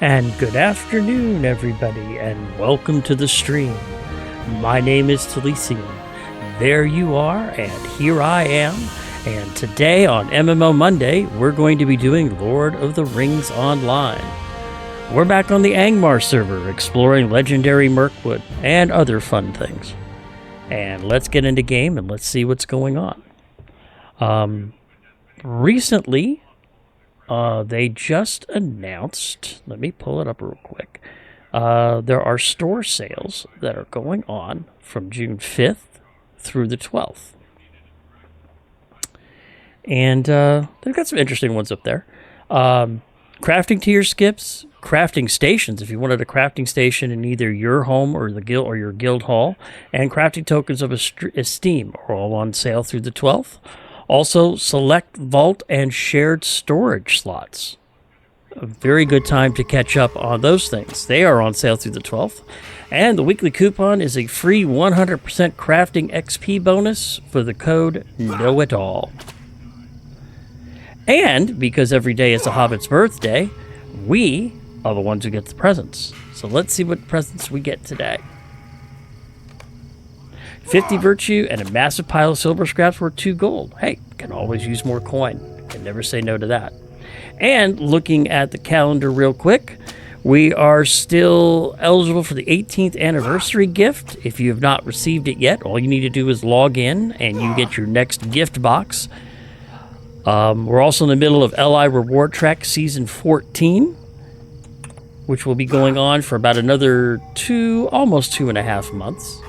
And good afternoon, everybody, and welcome to the stream. My name is Talisian. There you are, and here I am. And today on MMOnday, we're going to be doing Lord of the Rings Online. We're back on the Angmar server, exploring Legendary Mirkwood and other fun things. And let's get into game and let's see what's going on. Recently, they just announced, let me pull it up real quick, there are store sales that are going on from June 5th through the 12th. And they've got some interesting ones up there. Crafting tier skips, crafting stations, if you wanted a crafting station in either your home or the guild or your guild hall, and crafting tokens of esteem are all on sale through the 12th. Also, select vault and shared storage slots. A very good time to catch up on those things. They are on sale through the 12th. And the weekly coupon is a free 100% crafting XP bonus for the code KNOWITALL. And because every day is a Hobbit's birthday, we are the ones who get the presents. So let's see what presents we get today. 50 virtue and a massive pile of silver scraps worth 2 gold. Hey, can always use more coin. Can never say no to that. And looking at the calendar real quick, we are still eligible for the 18th anniversary gift. If you have not received it yet, all you need to do is log in and you get your next gift box. We're also in the middle of LI Reward Track Season 14, which will be going on for about another almost 2.5 months.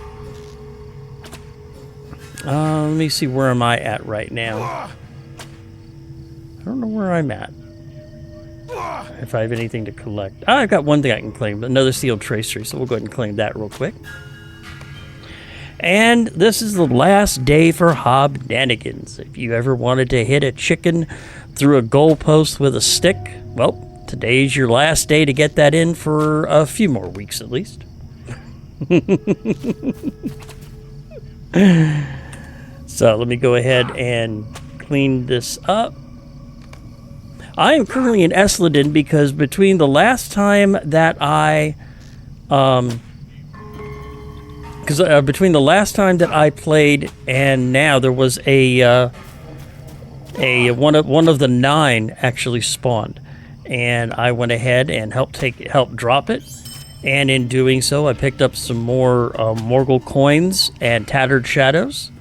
Let me see, where am I at right now? I don't know where I'm at. If I have anything to collect. I've got one thing I can claim, another sealed tracery, so we'll go ahead and claim that real quick. And this is the last day for Hobnanigans. If you ever wanted to hit a chicken through a goalpost with a stick, well, today's your last day to get that in for a few more weeks at least. So let me go ahead and clean this up. I am currently in Essliden because between the last time that I played and now, there was one of the 9 actually spawned, and I went ahead and helped drop it. And in doing so, I picked up some more Morgul coins and Tattered Shadows.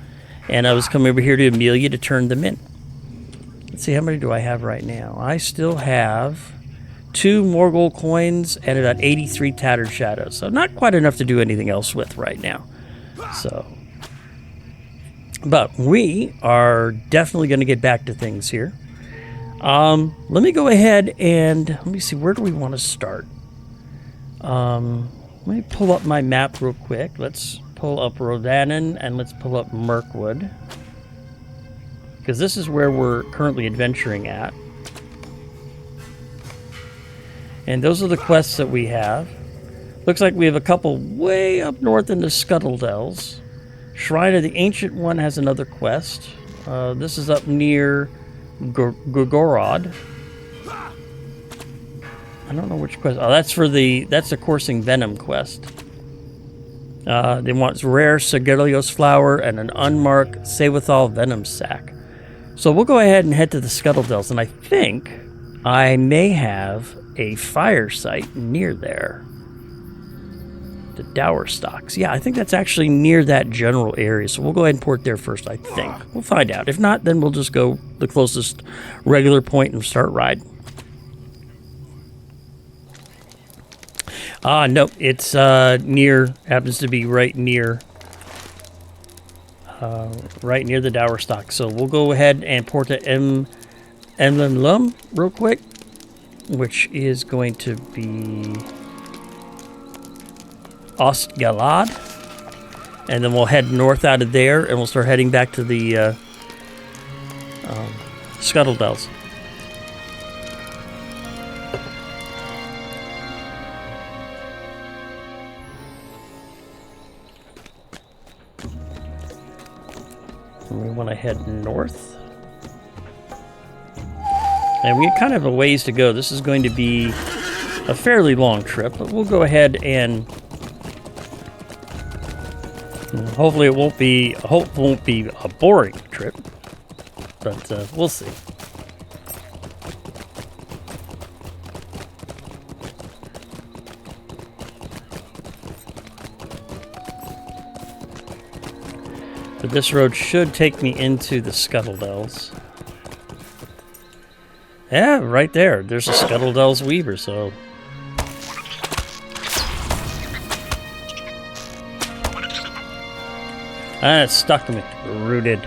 And I was coming over here to Amelia to turn them in. Let's see, how many do I have right now? I still have 2 Morgul coins and about 83 Tattered Shadows. So not quite enough to do anything else with right now. So, but we are definitely going to get back to things here. Let me go ahead and let me see, where do we want to start? Let me pull up my map real quick. Let's pull up Rodanin and let's pull up Mirkwood, because this is where we're currently adventuring at. And those are the quests that we have. Looks like we have a couple way up north in the Scuttledells. Shrine of the Ancient One has another quest. This is up near Gugorod. I don't know which quest. Oh, that's the Coursing Venom quest. They want rare Sigilios flower and an unmarked Sewithal venom sac. So we'll go ahead and head to the Scuttledells, and I think I may have a fire site near there. The Dower Stocks. Yeah, I think that's actually near that general area, so we'll go ahead and port there first, I think. We'll find out. If not, then we'll just go the closest regular point and start riding. No, it's happens to be right near the Dower Stock. So we'll go ahead and port to Emlum real quick, which is going to be Ostgalad. And then we'll head north out of there, and we'll start heading back to the Scuttledells. We want to head north. And we kind of have a ways to go. This is going to be a fairly long trip, but we'll go ahead and hopefully it won't be a boring trip, but we'll see. But this road should take me into the Scuttledells. Yeah, right there. There's a Scuttledells Weaver, so... Ah, it stuck me. Rooted.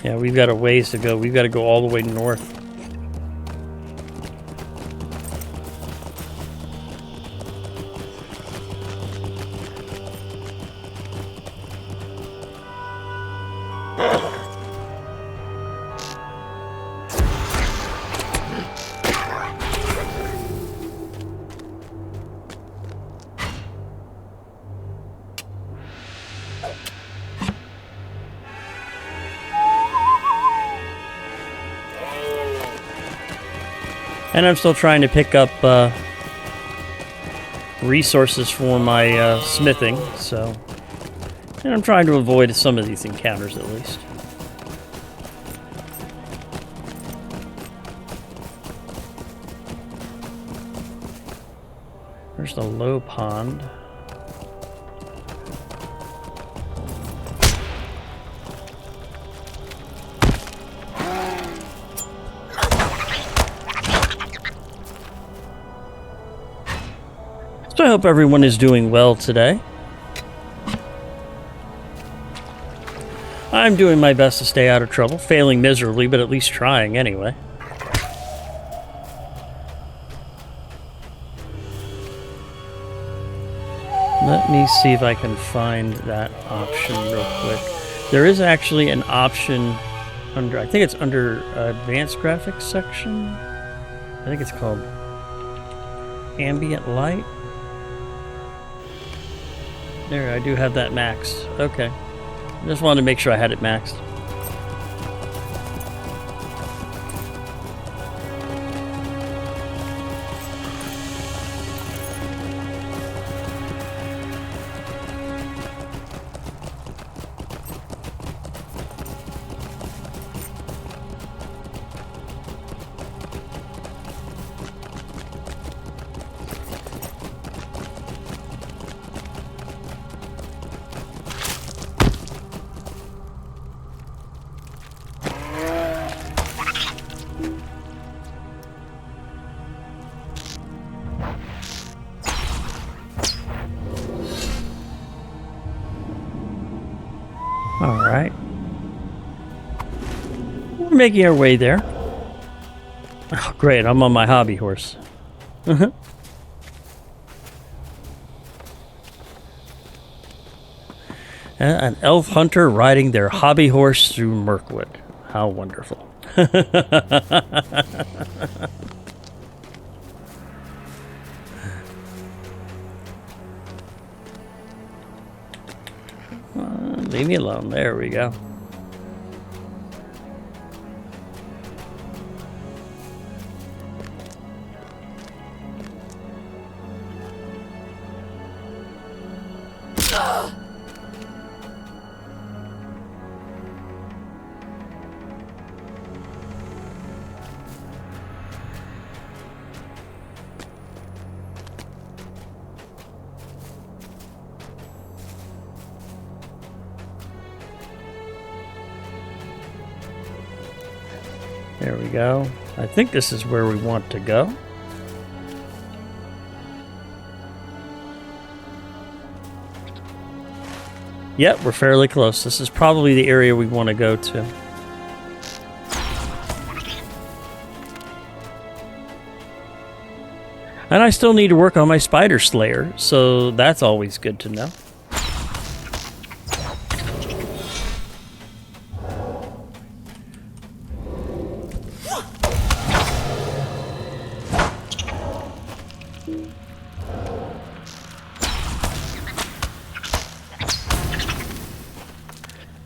Yeah, we've got a ways to go. We've got to go all the way north. And I'm still trying to pick up resources for my smithing, so... And I'm trying to avoid some of these encounters, at least. There's the low pond. So I hope everyone is doing well today. I'm doing my best to stay out of trouble, failing miserably, but at least trying anyway. Let me see if I can find that option real quick. There is actually an option under, I think it's under advanced graphics section. I think it's called ambient light. There, I do have that maxed. Okay. Just wanted to make sure I had it maxed. Alright. We're making our way there. Oh, great. I'm on my hobby horse. An elf hunter riding their hobby horse through Mirkwood. How wonderful. Leave me alone. There we go. There we go. I think this is where we want to go. Yep, we're fairly close. This is probably the area we want to go to. And I still need to work on my spider slayer, so that's always good to know.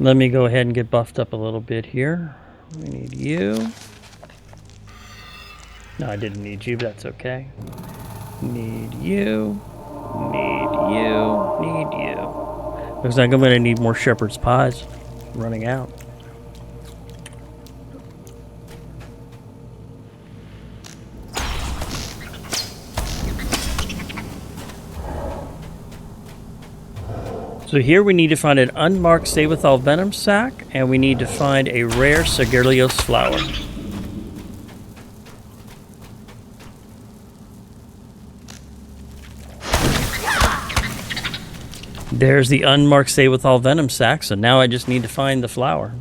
Let me go ahead and get buffed up a little bit here. We need you. No, I didn't need you, but that's okay. Need you. Need you. Need you. Looks like I'm going to need more shepherd's pies. Running out. So here we need to find an unmarked stay-withal venom sac, and we need to find a rare Sigilios flower. There's the unmarked stay-withal venom sac, so now I just need to find the flower.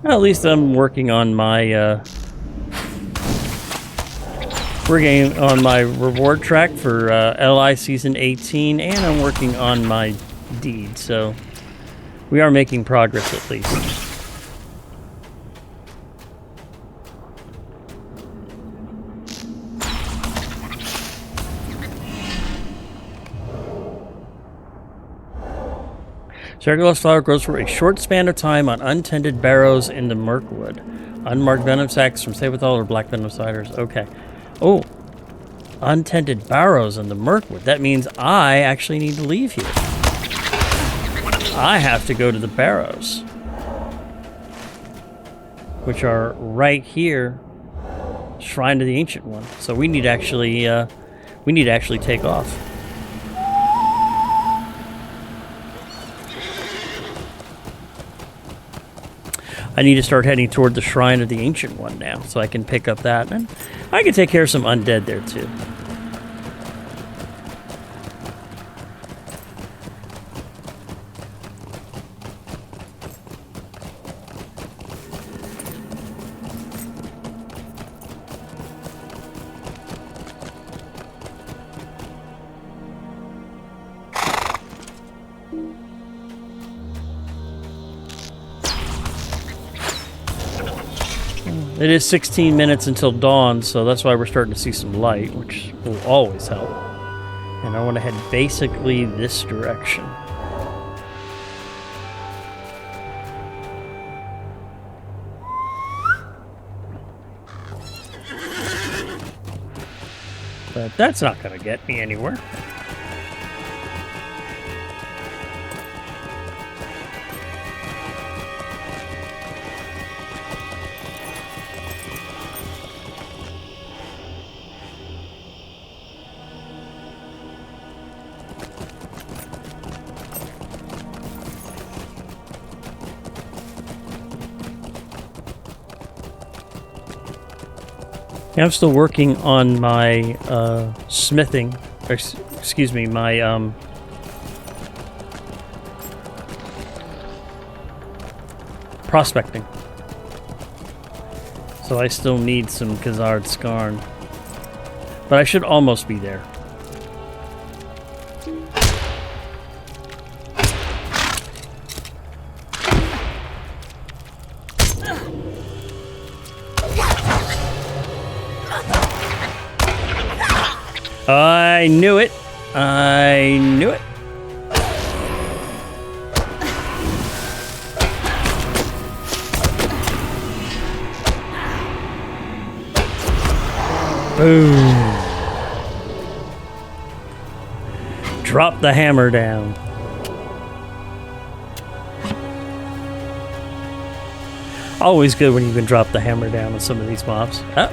Well, at least I'm working on my reward track for LI Season 18, and I'm working on my deed, so we are making progress at least. Sigilios flower grows for a short span of time on untended barrows in the Mirkwood. Unmarked venom sacs from stay-withal or black venom ciders. Okay. Oh, untended barrows in the Mirkwood. That means I actually need to leave here. I have to go to the barrows, which are right here, Shrine to the Ancient One. So we need to actually take off. I need to start heading toward the Shrine of the Ancient One now, so I can pick up that. And I can take care of some undead there, too. It is 16 minutes until dawn, so that's why we're starting to see some light, which will always help. And I want to head basically this direction. But that's not going to get me anywhere. Yeah, I'm still working on my smithing, excuse me, my prospecting. So I still need some Khazard Skarn. But I should almost be there. I knew it. I knew it. Boom. Drop the hammer down. Always good when you can drop the hammer down on some of these mobs. Oh.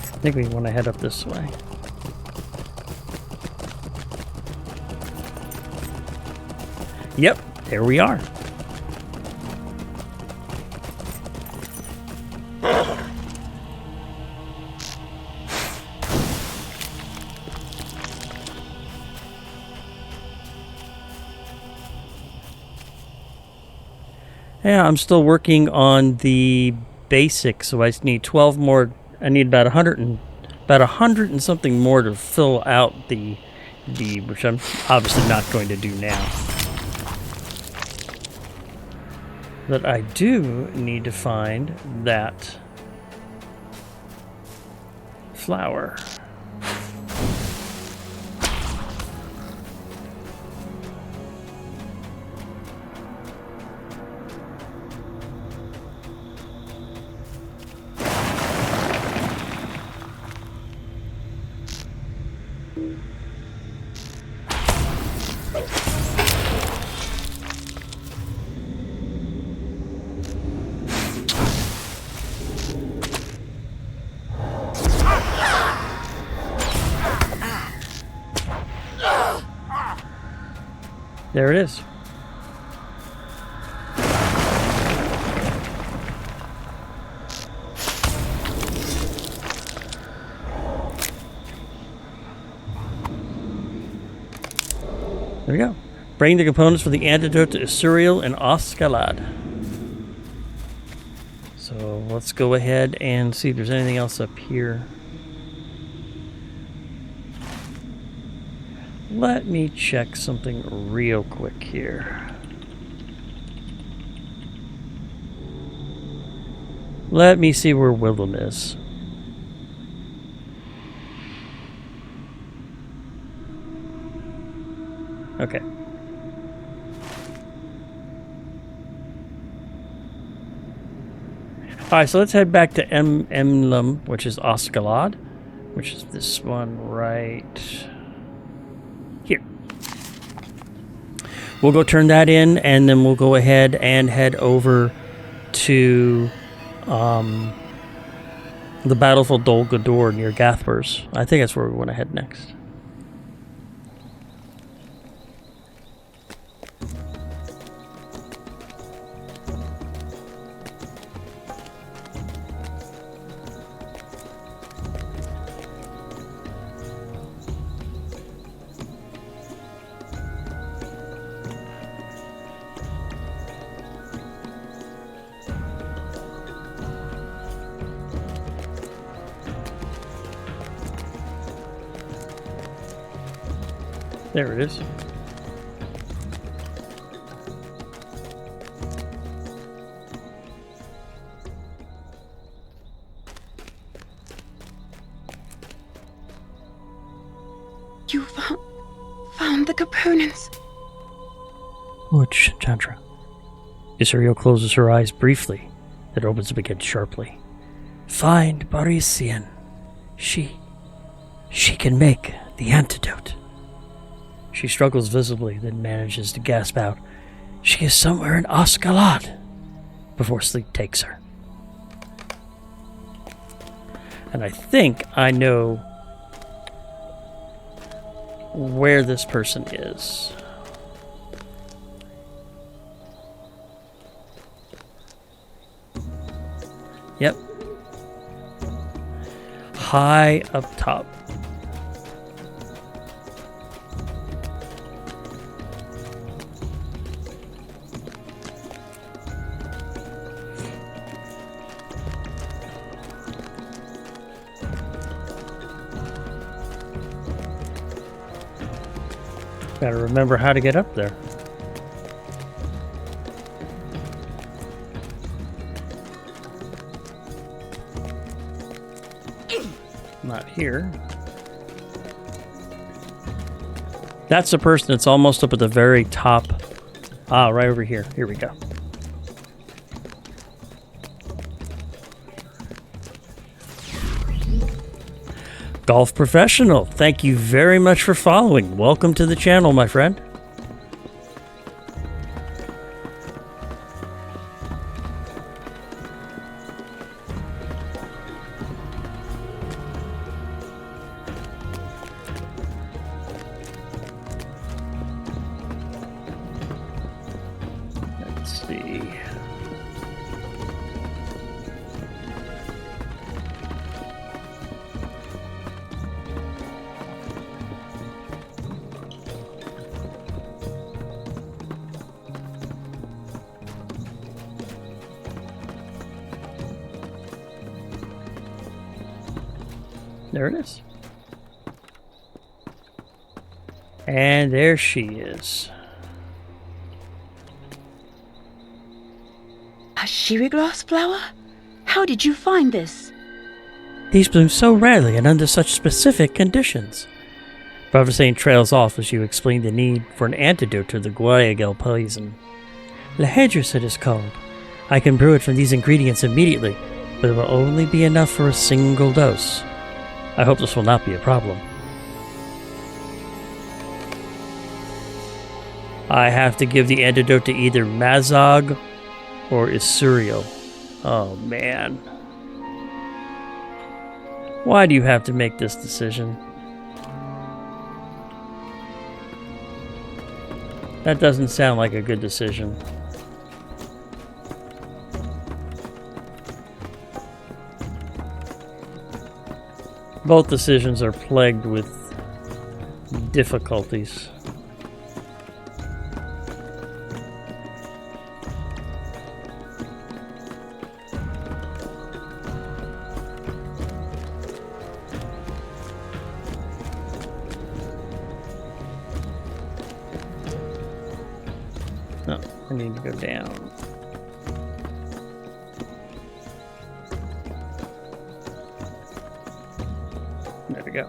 I think we want to head up this way. Yep, there we are. Yeah, I'm still working on the basics, so I need 12 more. I need about 100 and something more to fill out the which I'm obviously not going to do now. But I do need to find that flower. There it is. There we go. Bring the components for the antidote to Isuriel and Oscalad. So let's go ahead and see if there's anything else up here. Let me check something real quick here. Let me see where Willem is. Okay. Alright, so let's head back to Emlem, which is Oscalad, which is this one right here. We'll go turn that in, and then we'll go ahead and head over to the battlefield Dol Guldur near Gathbers. I think that's where we want to head next. There it is. You found the components. Which, Chandra? Isuriel closes her eyes briefly, then opens them again sharply. Find Barisian. She can make the antidote. She struggles visibly, then manages to gasp out, "She is somewhere in Oscalad," before sleep takes her. And I think I know where this person is. Yep. High up top. Gotta remember how to get up there. Not here. That's the person that's almost up at the very top. Ah, right over here. Here we go. Golf Professional, thank you very much for following. Welcome to the channel, my friend. there it is. And there she is. A sherry glass flower? How did you find this? These bloom so rarely and under such specific conditions. Professor trails off as you explain the need for an antidote to the Guayagel poison. Lahedris it is called. I can brew it from these ingredients immediately, but it will only be enough for a single dose. I hope this will not be a problem. I have to give the antidote to either Mazog or Isuriel. Oh man. Why do you have to make this decision? That doesn't sound like a good decision. Both decisions are plagued with difficulties. No, I need to go down. There we go.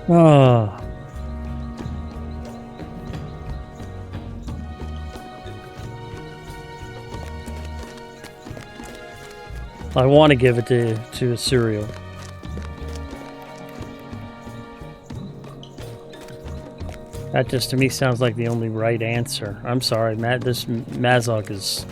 Oh. I want to give it to a cereal. That just to me sounds like the only right answer. I'm sorry, Matt. This Mazog is.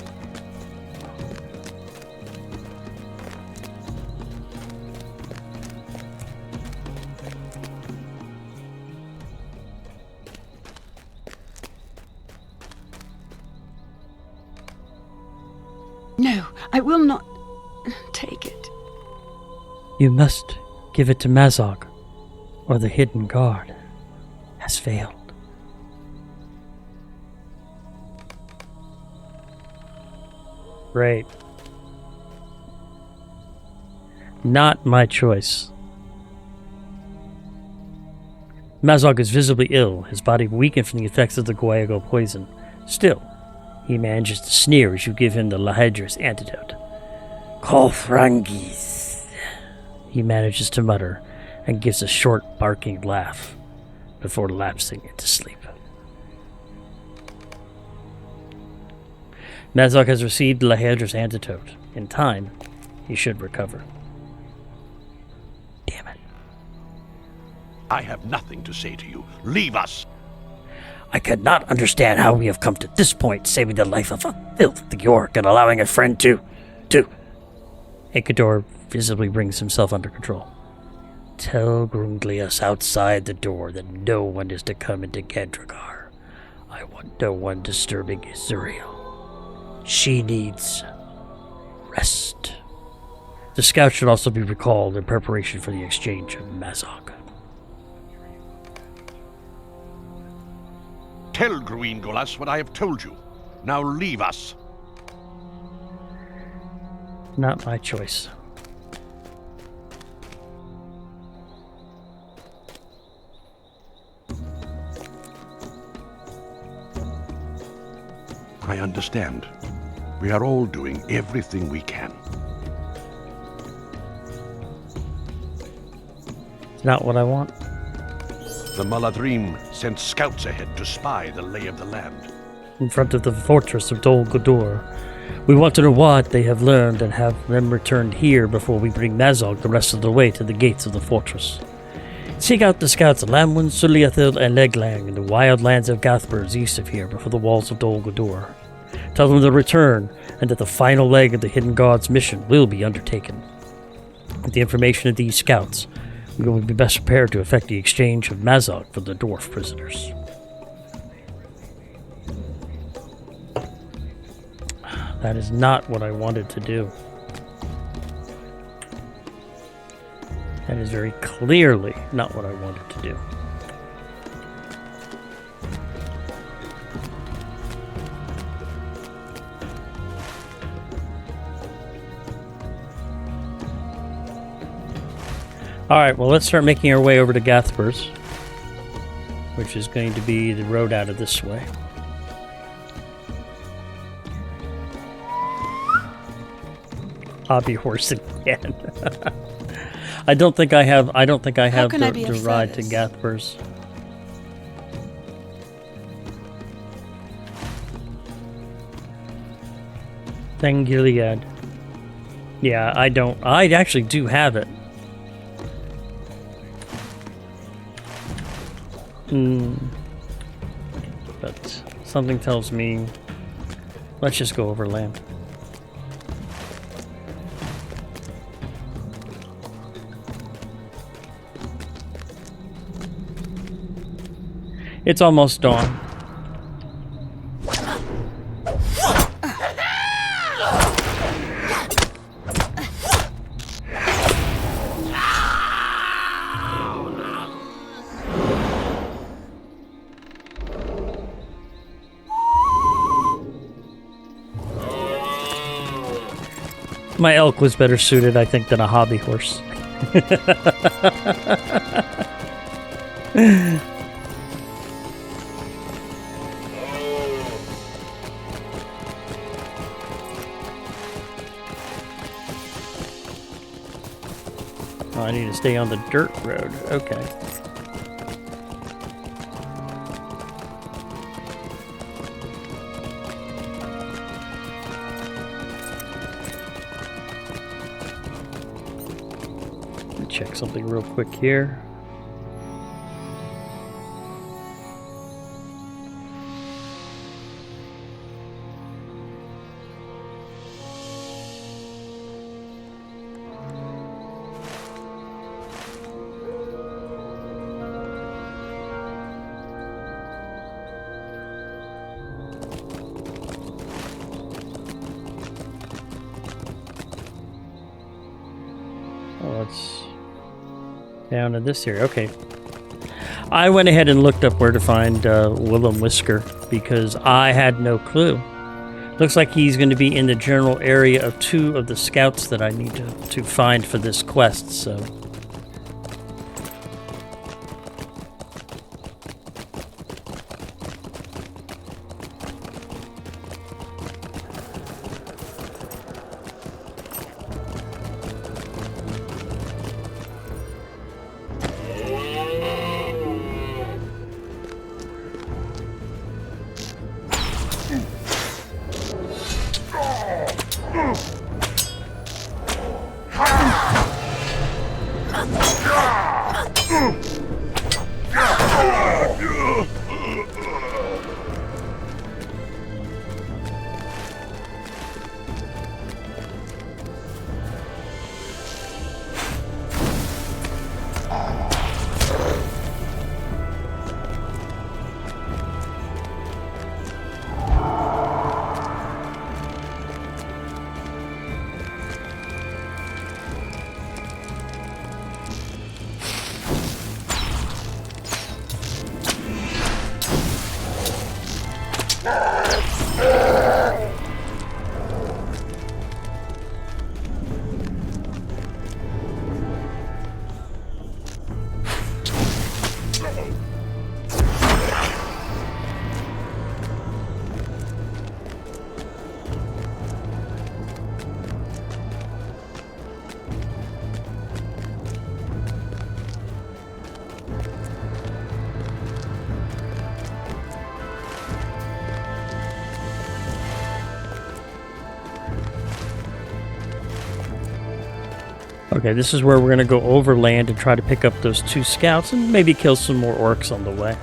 No, I will not take it. You must give it to Mazog, or the hidden guard has failed. Great. Not my choice. Mazog is visibly ill, his body weakened from the effects of the Guayago poison. Still, he manages to sneer as you give him the Lahedris antidote. Kofrangis, he manages to mutter, and gives a short, barking laugh before lapsing into sleep. Mazog has received Lahedris antidote. In time, he should recover. Damn it. I have nothing to say to you. Leave us! I cannot understand how we have come to this point, saving the life of a filthy orc and allowing a friend to... Ekador visibly brings himself under control. Tell Grunglius outside the door that no one is to come into Gendragar. I want no one disturbing Isuriel. She needs rest. The scout should also be recalled in preparation for the exchange of Mazog. Tell Gruin Golas what I have told you. Now leave us. Not my choice. I understand. We are all doing everything we can. It's not what I want. The Muladrim sent scouts ahead to spy the lay of the land. In front of the fortress of Dol Guldur. We want to know what they have learned and have them returned here before we bring Mazog the rest of the way to the gates of the fortress. Seek out the scouts of Lamwin, Suliathil, and Leglang in the wild lands of Gathbers east of here before the walls of Dol Guldur. Tell them to return and that the final leg of the Hidden God's mission will be undertaken. With the information of these scouts, We will be best prepared to effect the exchange of Mazog for the dwarf prisoners. That is not what I wanted to do. That is very clearly not what I wanted to do. Alright, well, let's start making our way over to Gathbers, which is going to be the road out of this way. Hobby horse again. I don't think I have the ride to Gathbers. Thank Gilead. Yeah, I don't. I actually do have it. But something tells me let's just go overland. It's almost dawn. My elk was better suited, I think, than a hobby horse. Oh, I need to stay on the dirt road. Okay. Check something real quick here. Oh, it's down to this area. Okay. I went ahead and looked up where to find Willem Whisker because I had no clue. Looks like he's going to be in the general area of 2 of the scouts that I need to find for this quest, so... Okay, this is where we're going to go overland and try to pick up those 2 scouts and maybe kill some more orcs on the way.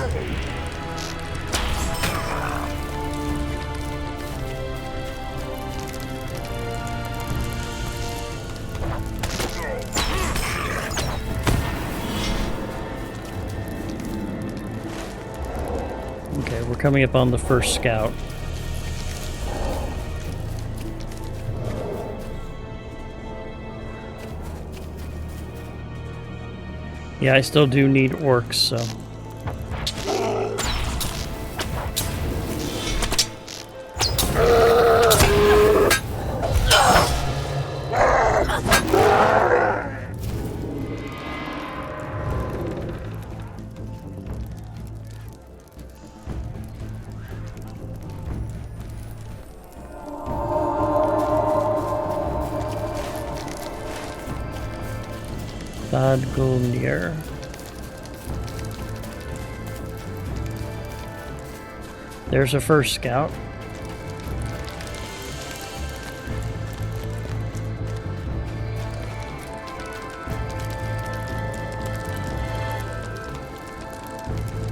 Okay, we're coming up on the first scout. Yeah, I still do need orcs, so... Dol Guldur. There's a first scout.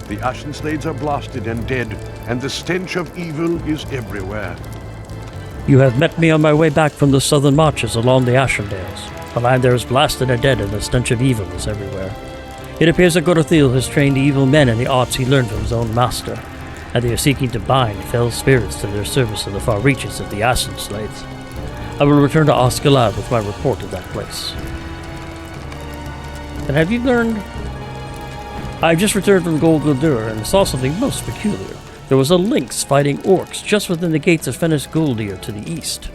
The Ashen Slades are blasted and dead, and the stench of evil is everywhere. You have met me on my way back from the southern marches along the Ashendales. The land there is blasted and dead, and the stench of evil is everywhere. It appears that Gorothil has trained evil men in the arts he learned from his own master, and they are seeking to bind fell spirits to their service in the far reaches of the Ashen Slades. I will return to Osgiliath with my report of that place. And have you learned... I've just returned from Dol Guldur and saw something most peculiar. There was a lynx fighting orcs just within the gates of Guldur to the east.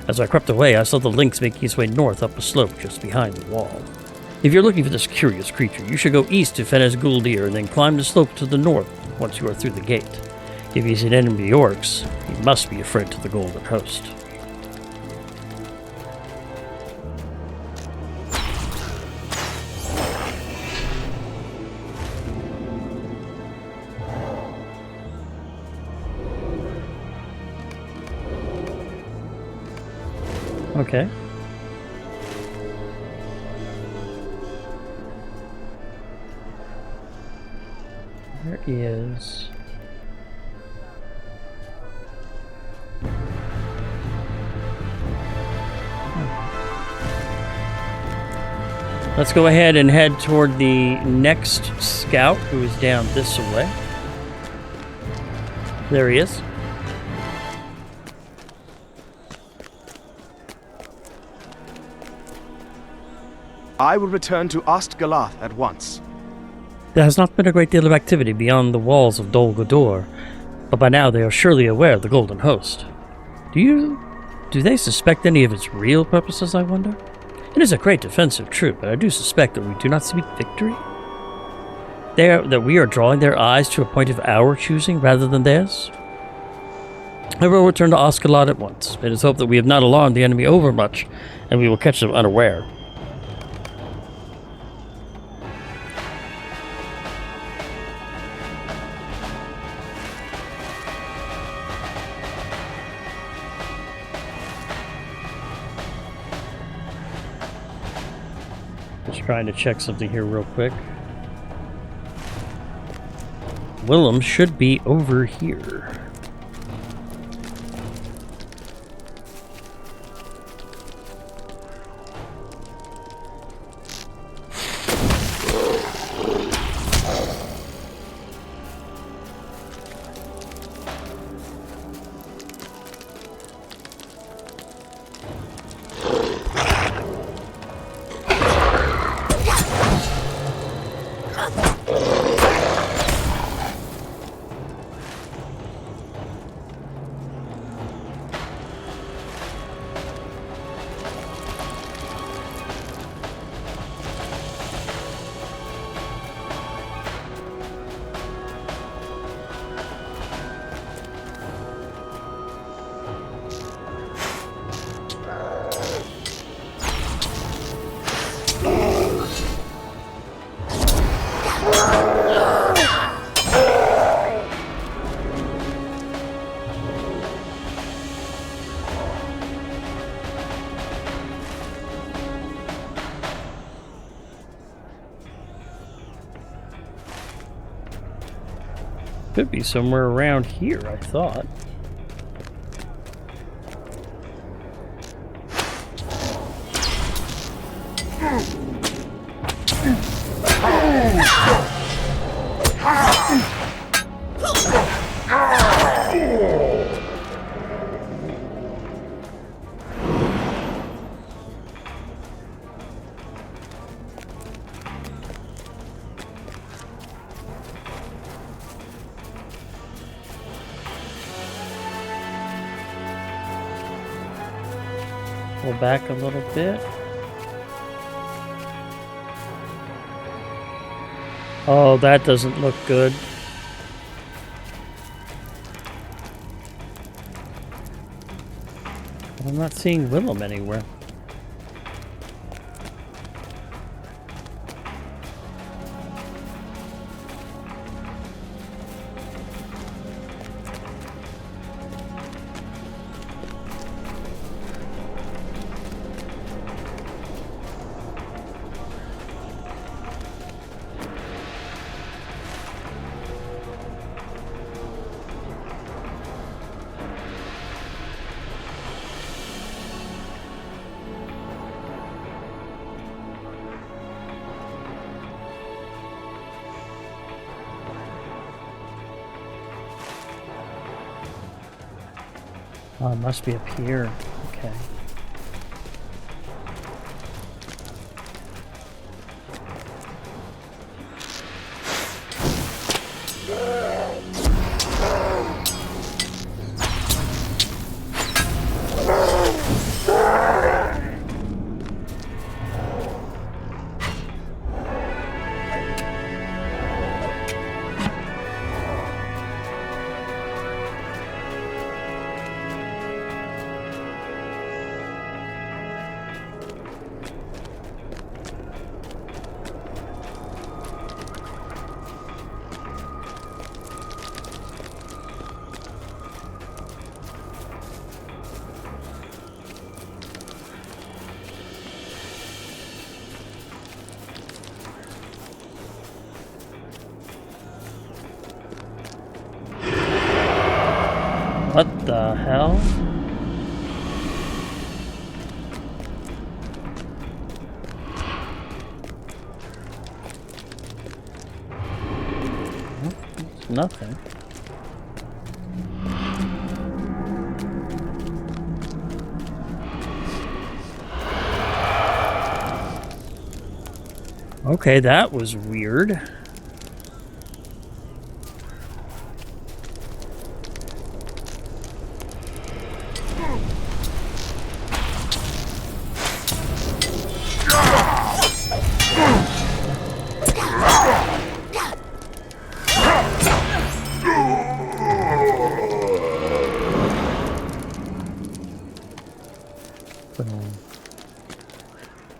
As I crept away, I saw the lynx making its way north up a slope just behind the wall. If you're looking for this curious creature, you should go east to Guldur and then climb the slope to the north once you are through the gate. If he's an enemy of orcs, he must be a friend to the Golden Host. Okay. There is... Let's go ahead and head toward the next scout, who is down this way. There he is. I will return to Osgiliath at once. There has not been a great deal of activity beyond the walls of Dol Guldur, but by now they are surely aware of the Golden Host. Do they suspect any of its real purposes, I wonder? It is a great defensive troop, but I do suspect that we do not speak victory. That we are drawing their eyes to a point of our choosing rather than theirs. I will return to Osgiliath at once. It is hoped that we have not alarmed the enemy overmuch, and we will catch them unaware. Just trying to check something here real quick. Willem should be over here. Could be somewhere around here, I thought. Pull back a little bit. Oh, that doesn't look good. I'm not seeing Willem anywhere. Oh, it must be up here. Okay. What the hell? It's nothing. Okay, that was weird.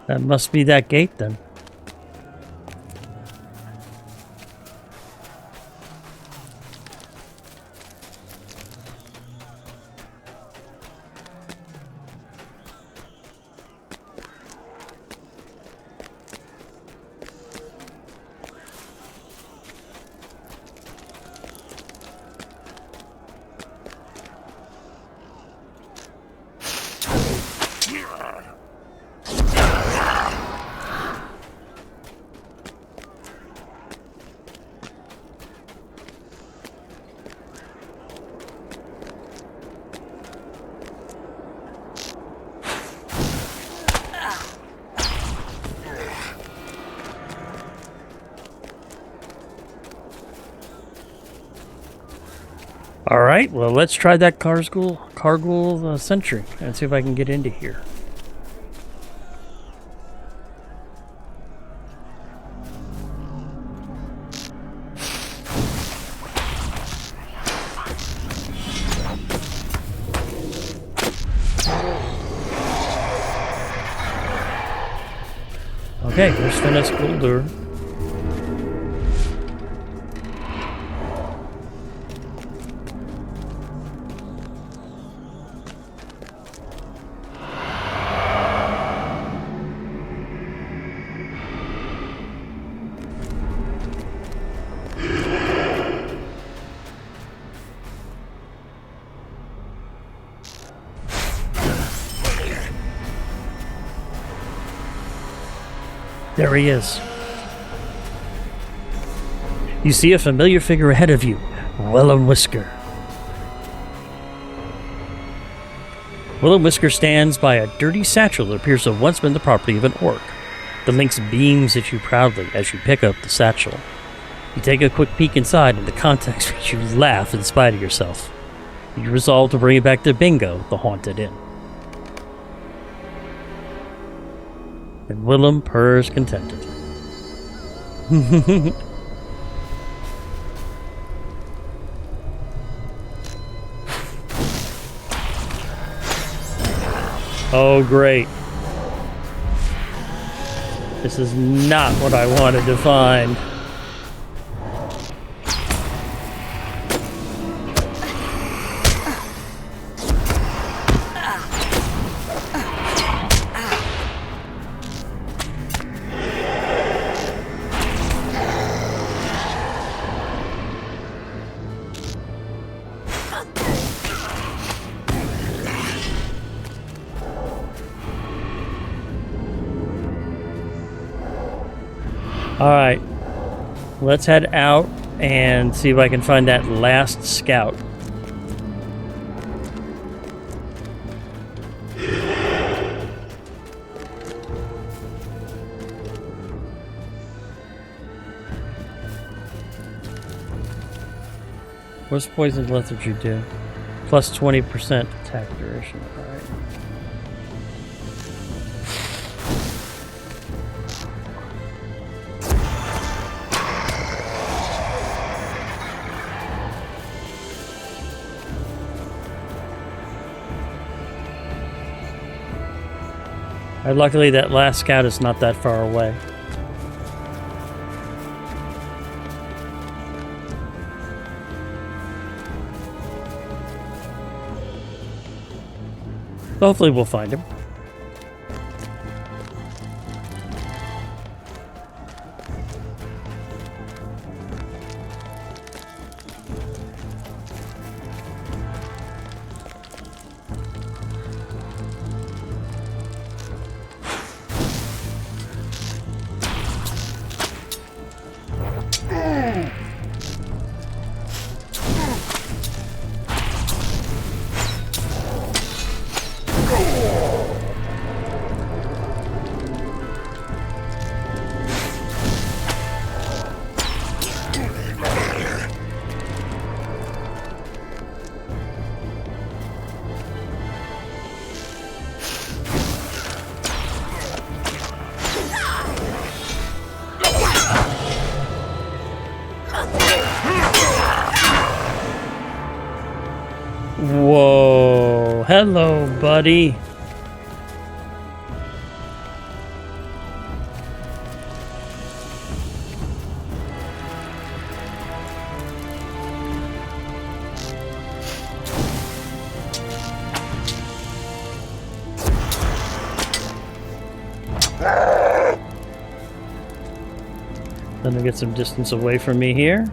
That must be that gate then. All right, well, let's try that Kargul sentry and see if I can get into here. Okay, here's the Dol Guldur. There he is. You see a familiar figure ahead of you, Willem Whisker. Willem Whisker stands by a dirty satchel that appears to have once been the property of an orc. The lynx beams at you proudly as you pick up the satchel. You take a quick peek inside, and the context makes you laugh in spite of yourself. You resolve to bring it back to Bingo, the haunted inn. And Willem purrs contentedly. Oh, great. This is not what I wanted to find. Alright, let's head out and see if I can find that last scout. What's poison lethargy do? Plus 20% attack duration. Alright. Luckily, that last scout is not that far away. Hopefully we'll find him. Whoa, hello, buddy. Let me get some distance away from me here.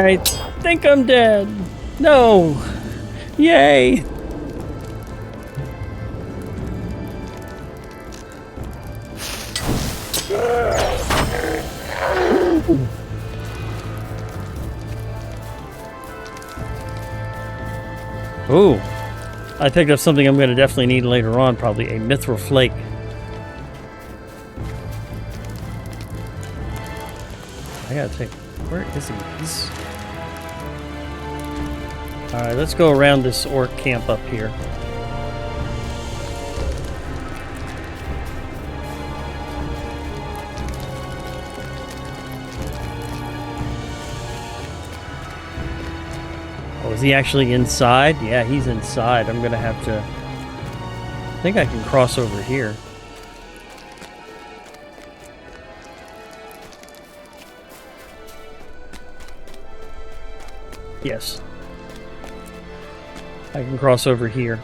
I think I'm dead. No. Yay. Ooh. I picked up something I'm going to definitely need later on, probably a mithril flake. I gotta take... Where is he? He's... Alright, let's go around this orc camp up here. Oh, is he actually inside? Yeah, he's inside. I'm gonna have to... I think I can cross over here. Yes. I can cross over here.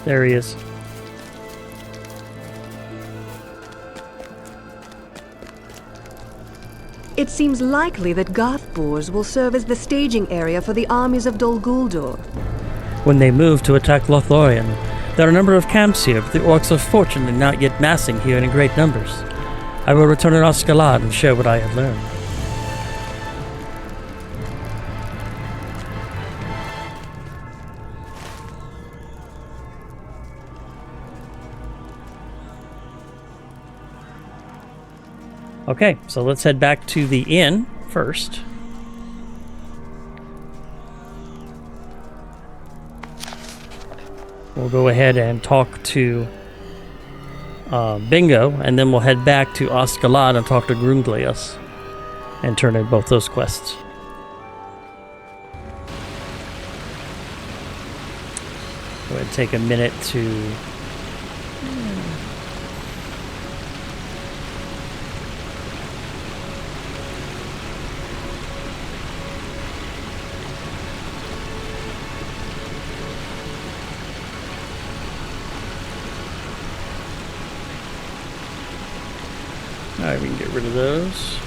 There he is. It seems likely that Garthbors will serve as the staging area for the armies of Dol Guldur. When they move to attack Lothlorien, there are a number of camps here, but the orcs are fortunately not yet massing here in great numbers. I will return to Osgiliath and share what I have learned. Okay, so let's head back to the inn first. We'll go ahead and talk to Bingo, and then we'll head back to Osgiliath and talk to Grunglius and turn in both those quests. Go ahead and take a minute to... Alright, we can get rid of those.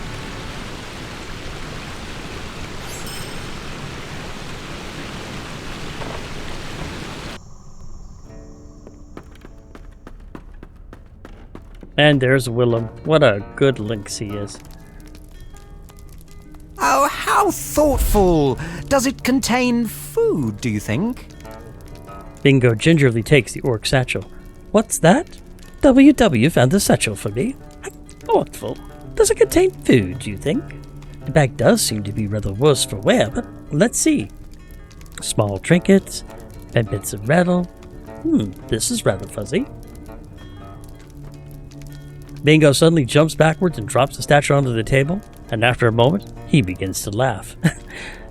And there's Willem. What a good lynx he is. Oh, how thoughtful! Does it contain food, do you think? Bingo gingerly takes the orc satchel. What's that? WW found the satchel for me. Thoughtful. Does it contain food, do you think? The bag does seem to be rather worse for wear, but let's see. Small trinkets, and bits of rattle. This is rather fuzzy. Bingo suddenly jumps backwards and drops the statue onto the table, and after a moment, he begins to laugh.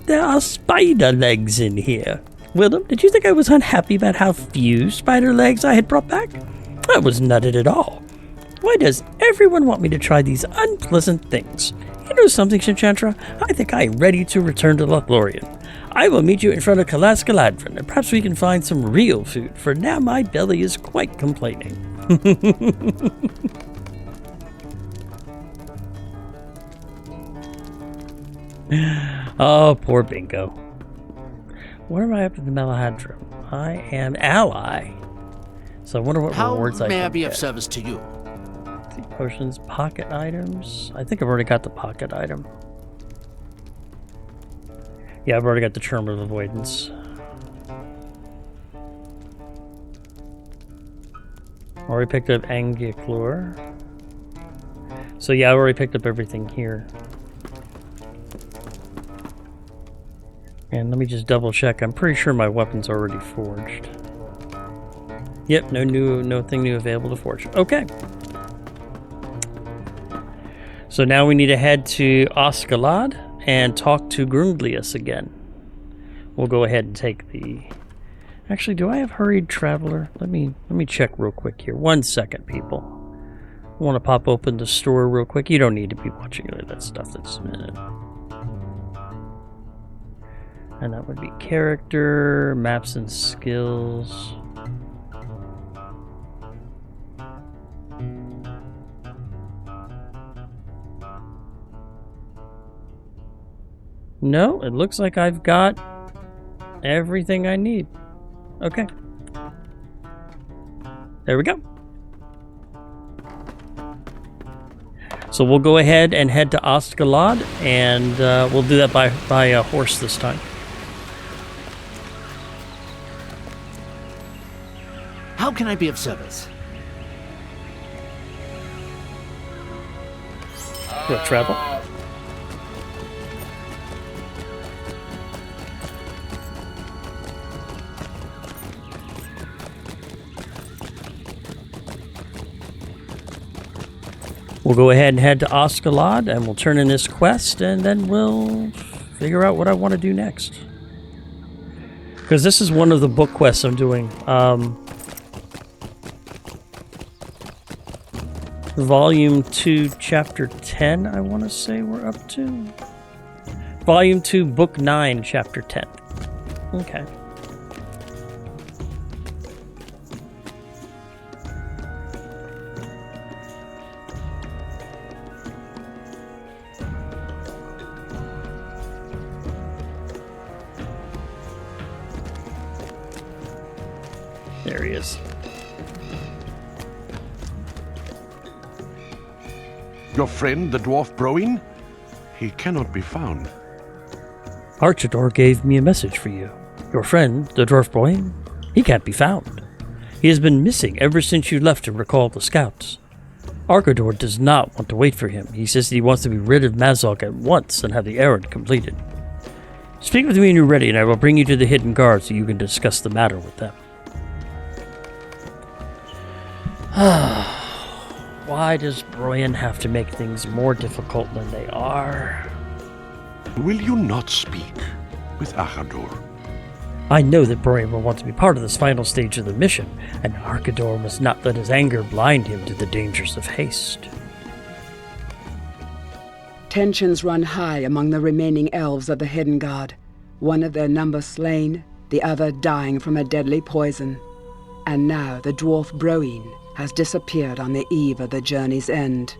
There are spider legs in here. Willem, did you think I was unhappy about how few spider legs I had brought back? I was not at all. Why does everyone want me to try these unpleasant things? You know something, Shinchantra? I think I am ready to return to Lothlorien. I will meet you in front of Calas Galadrin, and perhaps we can find some real food, for now my belly is quite complaining. Oh, poor Bingo. Where am I up to the Malahadrim? I am ally. So I wonder what rewards I can get. How may I be of service to you? Potions, pocket items. I think I've already got the pocket item. Yeah, I've already got the Charm of Avoidance. Already picked up Angiklur. So yeah, I've already picked up everything here. And let me just double check. I'm pretty sure my weapon's already forged. Yep, nothing new available to forge. Okay. So now we need to head to Osgiliath and talk to Grunglius again. We'll go ahead and take the... Actually, do I have Hurried Traveler? Let me check real quick here. 1 second, people. I want to pop open the store real quick. You don't need to be watching any of that stuff this minute. And that would be character, maps and skills. No, it looks like I've got everything I need. Okay. There we go. So we'll go ahead and head to Osgiliath, and we'll do that by horse this time. How can I be of service? We'll travel. We'll go ahead and head to Oscalad, and we'll turn in this quest, and then we'll figure out what I want to do next. Because this is one of the book quests I'm doing. Volume 2, Chapter 10, I want to say we're up to. Volume 2, Book 9, Chapter 10. Okay. There he is. Your friend, the dwarf Broin? He cannot be found. Archidor gave me a message for you. Your friend, the dwarf Broin, he can't be found. He has been missing ever since you left to recall the scouts. Archidor does not want to wait for him. He says that he wants to be rid of Mazog at once and have the errand completed. Speak with me when you're ready, and I will bring you to the hidden guard so you can discuss the matter with them. Why does Broyan have to make things more difficult than they are? Will you not speak with Archidor? I know that Broyan will want to be part of this final stage of the mission, and Archidor must not let his anger blind him to the dangers of haste. Tensions run high among the remaining elves of the Hidden Guard. One of their number slain, the other dying from a deadly poison. And now the dwarf Broin has disappeared on the eve of the journey's end.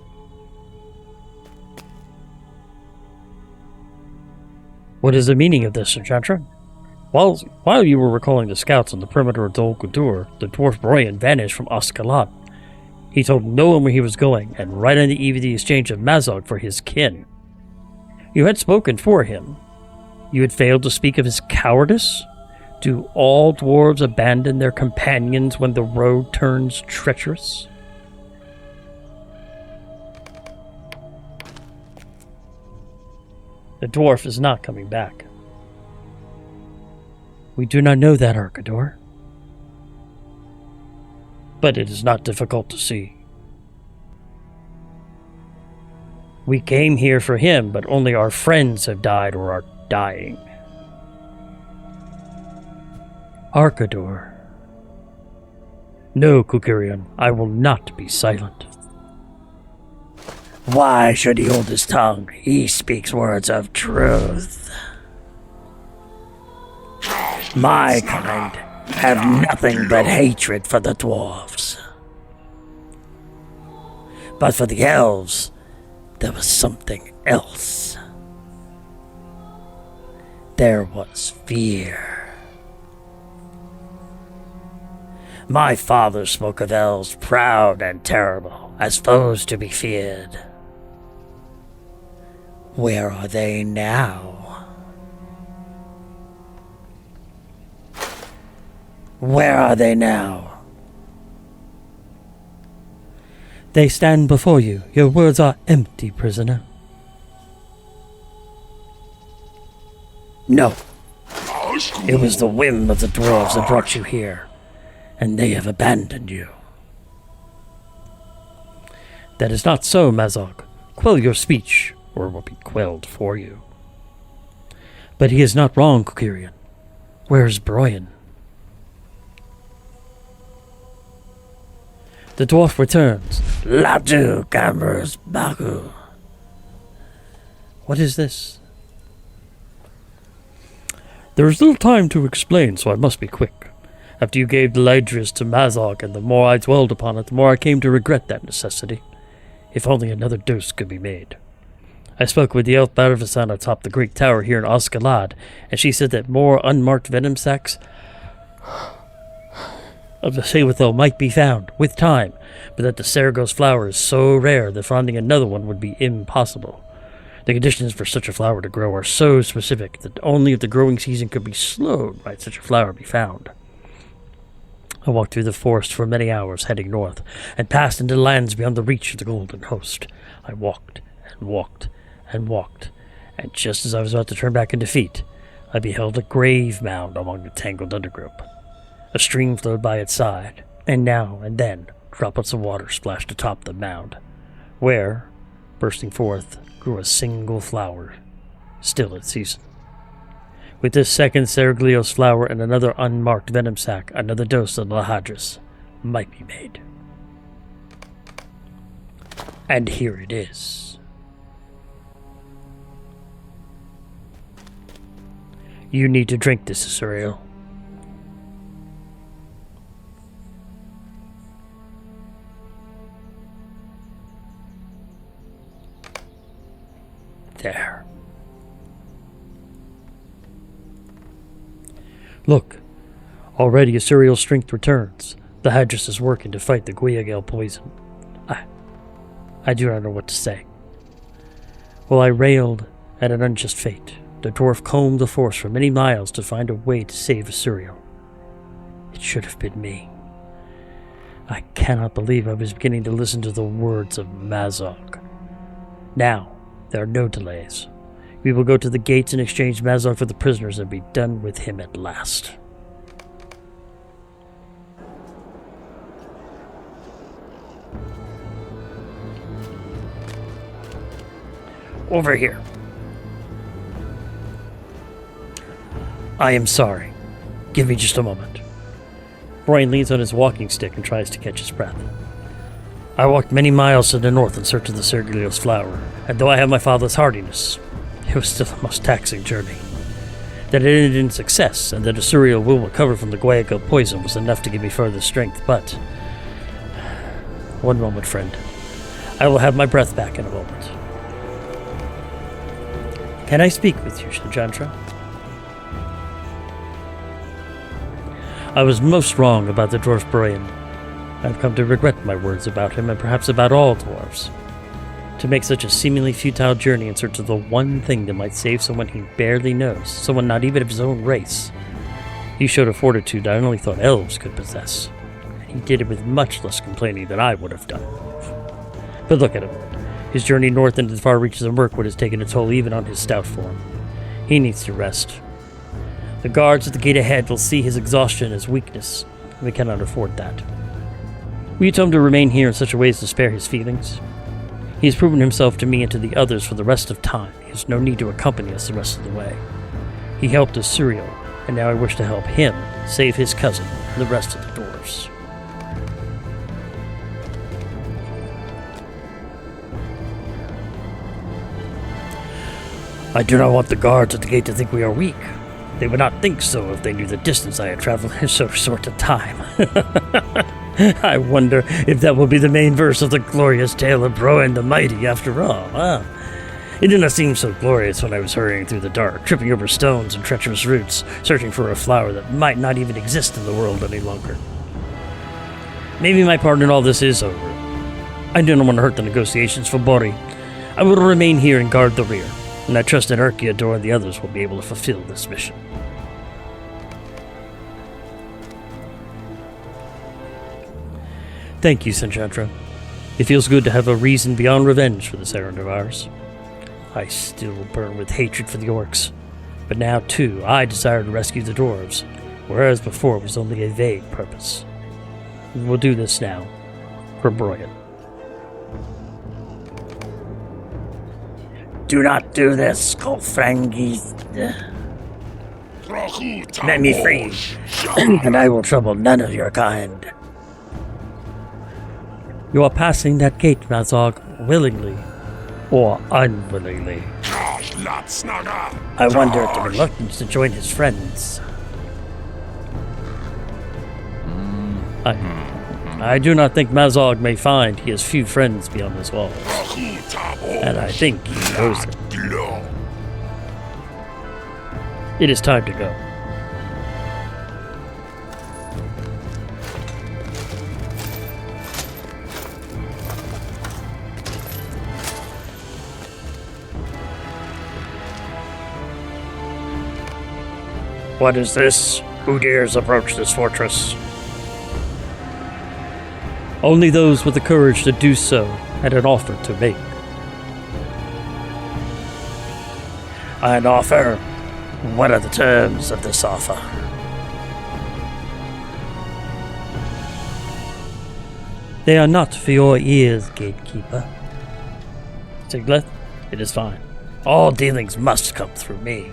What is the meaning of this, Enchantra? While you were recalling the scouts on the perimeter of Dol Guldur, the dwarf Broyan vanished from Oscalad. He told no one where he was going, and right on the eve of the exchange of Mazog for his kin. You had spoken for him. You had failed to speak of his cowardice? Do all dwarves abandon their companions when the road turns treacherous? The dwarf is not coming back. We do not know that, Archidor. But it is not difficult to see. We came here for him, but only our friends have died or are dying. Archidor. No, Kukurian, I will not be silent. Why should he hold his tongue? He speaks words of truth. My kind have nothing but hatred for the dwarves. But for the elves, there was something else. There was fear. My father spoke of elves proud and terrible, as foes to be feared. Where are they now? Where are they now? They stand before you. Your words are empty, prisoner. No. It was the whim of the dwarves that brought you here. And they have abandoned you. That is not so, Mazog. Quell your speech, or it will be quelled for you. But he is not wrong, Kukurian. Where is Broyan? The dwarf returns. Latu Gamers Baku. What is this? There is little time to explain, so I must be quick. After you gave the Lydris to Mazog, and the more I dwelled upon it, the more I came to regret that necessity. If only another dose could be made. I spoke with the elf Baravisan atop the great tower here in Oscalad, and she said that more unmarked venom sacs of the Sewithel might be found, with time, but that the Saragos flower is so rare that finding another one would be impossible. The conditions for such a flower to grow are so specific that only if the growing season could be slowed might such a flower be found. I walked through the forest for many hours, heading north, and passed into lands beyond the reach of the Golden Host. I walked and walked and walked, and just as I was about to turn back in defeat, I beheld a grave mound among the tangled undergrowth. A stream flowed by its side, and now and then droplets of water splashed atop the mound, where, bursting forth, grew a single flower, still its season. With this second Seraglios flower and another unmarked venom sac, another dose of Lahadris might be made. And here it is. You need to drink this, Asuriel. There. Look, already Asuriel's strength returns. The Hadris is working to fight the Guiagale poison. I do not know what to say. While I railed at an unjust fate, the dwarf combed the forest for many miles to find a way to save Asuriel. It should have been me. I cannot believe I was beginning to listen to the words of Mazog. Now, there are no delays. We will go to the gates and exchange Mazog for the prisoners and be done with him at last. Over here. I am sorry. Give me just a moment. Brian leans on his walking stick and tries to catch his breath. I walked many miles to the north in search of the Seraglios flower, and though I have my father's hardiness, it was still a most taxing journey. That it ended in success, and that Asuriel will recover from the Guayaquil poison was enough to give me further strength, but... One moment, friend. I will have my breath back in a moment. Can I speak with you, Shanjantra? I was most wrong about the dwarf Brian. I've come to regret my words about him, and perhaps about all dwarves. To make such a seemingly futile journey in search of the one thing that might save someone he barely knows, someone not even of his own race. He showed a fortitude I only thought elves could possess, and he did it with much less complaining than I would have done. But look at him. His journey north into the far reaches of Mirkwood has taken a toll even on his stout form. He needs to rest. The guards at the gate ahead will see his exhaustion as weakness. We cannot afford that. Will you tell him to remain here in such a way as to spare his feelings? He has proven himself to me and to the others for the rest of time. He has no need to accompany us the rest of the way. He helped Asuriel, and now I wish to help him save his cousin and the rest of the dwarves. I do not want the guards at the gate to think we are weak. They would not think so if they knew the distance I had traveled in so short a time. I wonder if that will be the main verse of the glorious tale of Broen the Mighty after all, huh? It did not seem so glorious when I was hurrying through the dark, tripping over stones and treacherous roots, searching for a flower that might not even exist in the world any longer. Maybe my part in all this is over. I do not want to hurt the negotiations for Bori. I will remain here and guard the rear, and I trust that Erkiador and the others will be able to fulfill this mission. Thank you, Sanchantra. It feels good to have a reason beyond revenge for this errand of ours. I still burn with hatred for the orcs, but now, too, I desire to rescue the dwarves, whereas before it was only a vague purpose. We will do this now, for Broyan. Do not do this, Kolfrangi. Let me free, and I will trouble none of your kind. You are passing that gate, Mazog, willingly or unwillingly. I wonder at the reluctance to join his friends. I do not think Mazog may find he has few friends beyond his walls, and I think he knows it. It is time to go. What is this? Who dares approach this fortress? Only those with the courage to do so and an offer to make. An offer? What are the terms of this offer? They are not for your ears, gatekeeper. Siglet, it is fine. All dealings must come through me.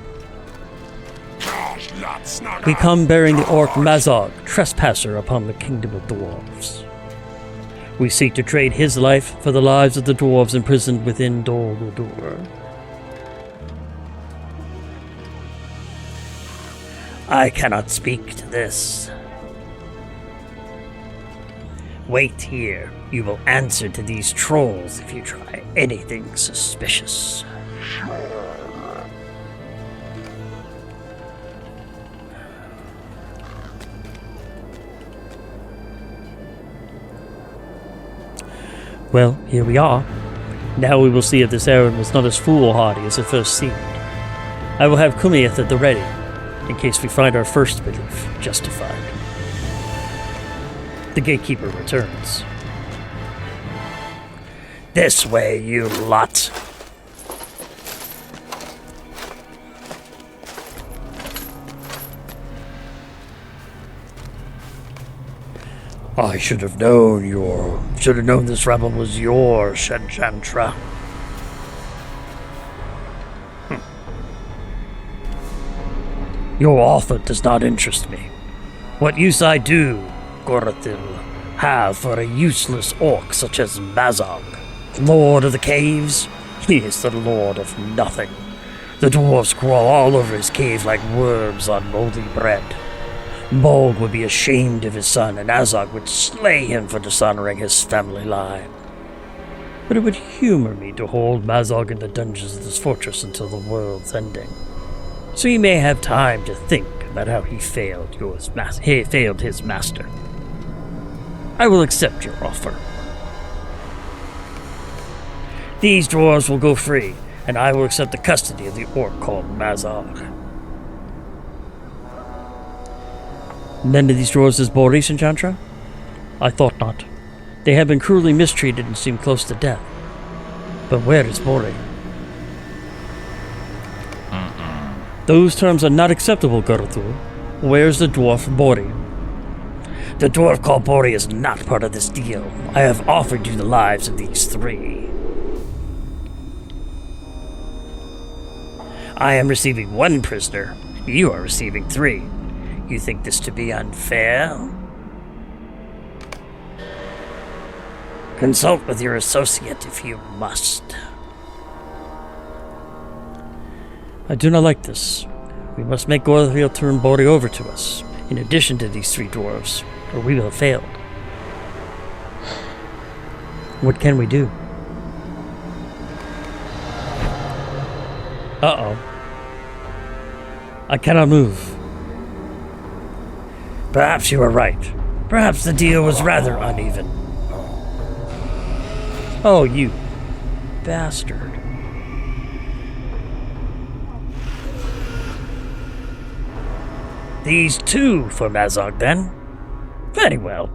We come bearing the orc Mazog, trespasser upon the kingdom of dwarves. We seek to trade his life for the lives of the dwarves imprisoned within Dol Guldur. I cannot speak to this. Wait here. You will answer to these trolls if you try anything suspicious. Well, here we are. Now we will see if this errand was not as foolhardy as it first seemed. I will have Kumieth at the ready, in case we find our first belief justified. The gatekeeper returns. This way, you lot! I should have known this rebel was your Shenjantra. Your offer does not interest me. What use I do, Gorathil, have for a useless orc such as Mazog, Lord of the Caves? He is the Lord of nothing. The dwarves crawl all over his cave like worms on moldy bread. Bolg would be ashamed of his son, and Azog would slay him for dishonoring his family line. But it would humor me to hold Mazog in the dungeons of this fortress until the world's ending, so he may have time to think about how he failed his master. I will accept your offer. These dwarves will go free, and I will accept the custody of the orc called Mazog. None of these dwarves is Boris and Jantra? I thought not. They have been cruelly mistreated and seem close to death. But where is Bori? Those terms are not acceptable, Gorothul. Where's the dwarf Bori? The dwarf called Bori is not part of this deal. I have offered you the lives of these three. I am receiving one prisoner. You are receiving three. You think this to be unfair? Consult with your associate if you must. I do not like this. We must make Gorthriel turn Bori over to us, in addition to these three dwarves, or we will have failed. What can we do? Uh-oh. I cannot move. Perhaps you are right. Perhaps the deal was rather uneven. Oh, you bastard. These two for Mazog, then? Very well,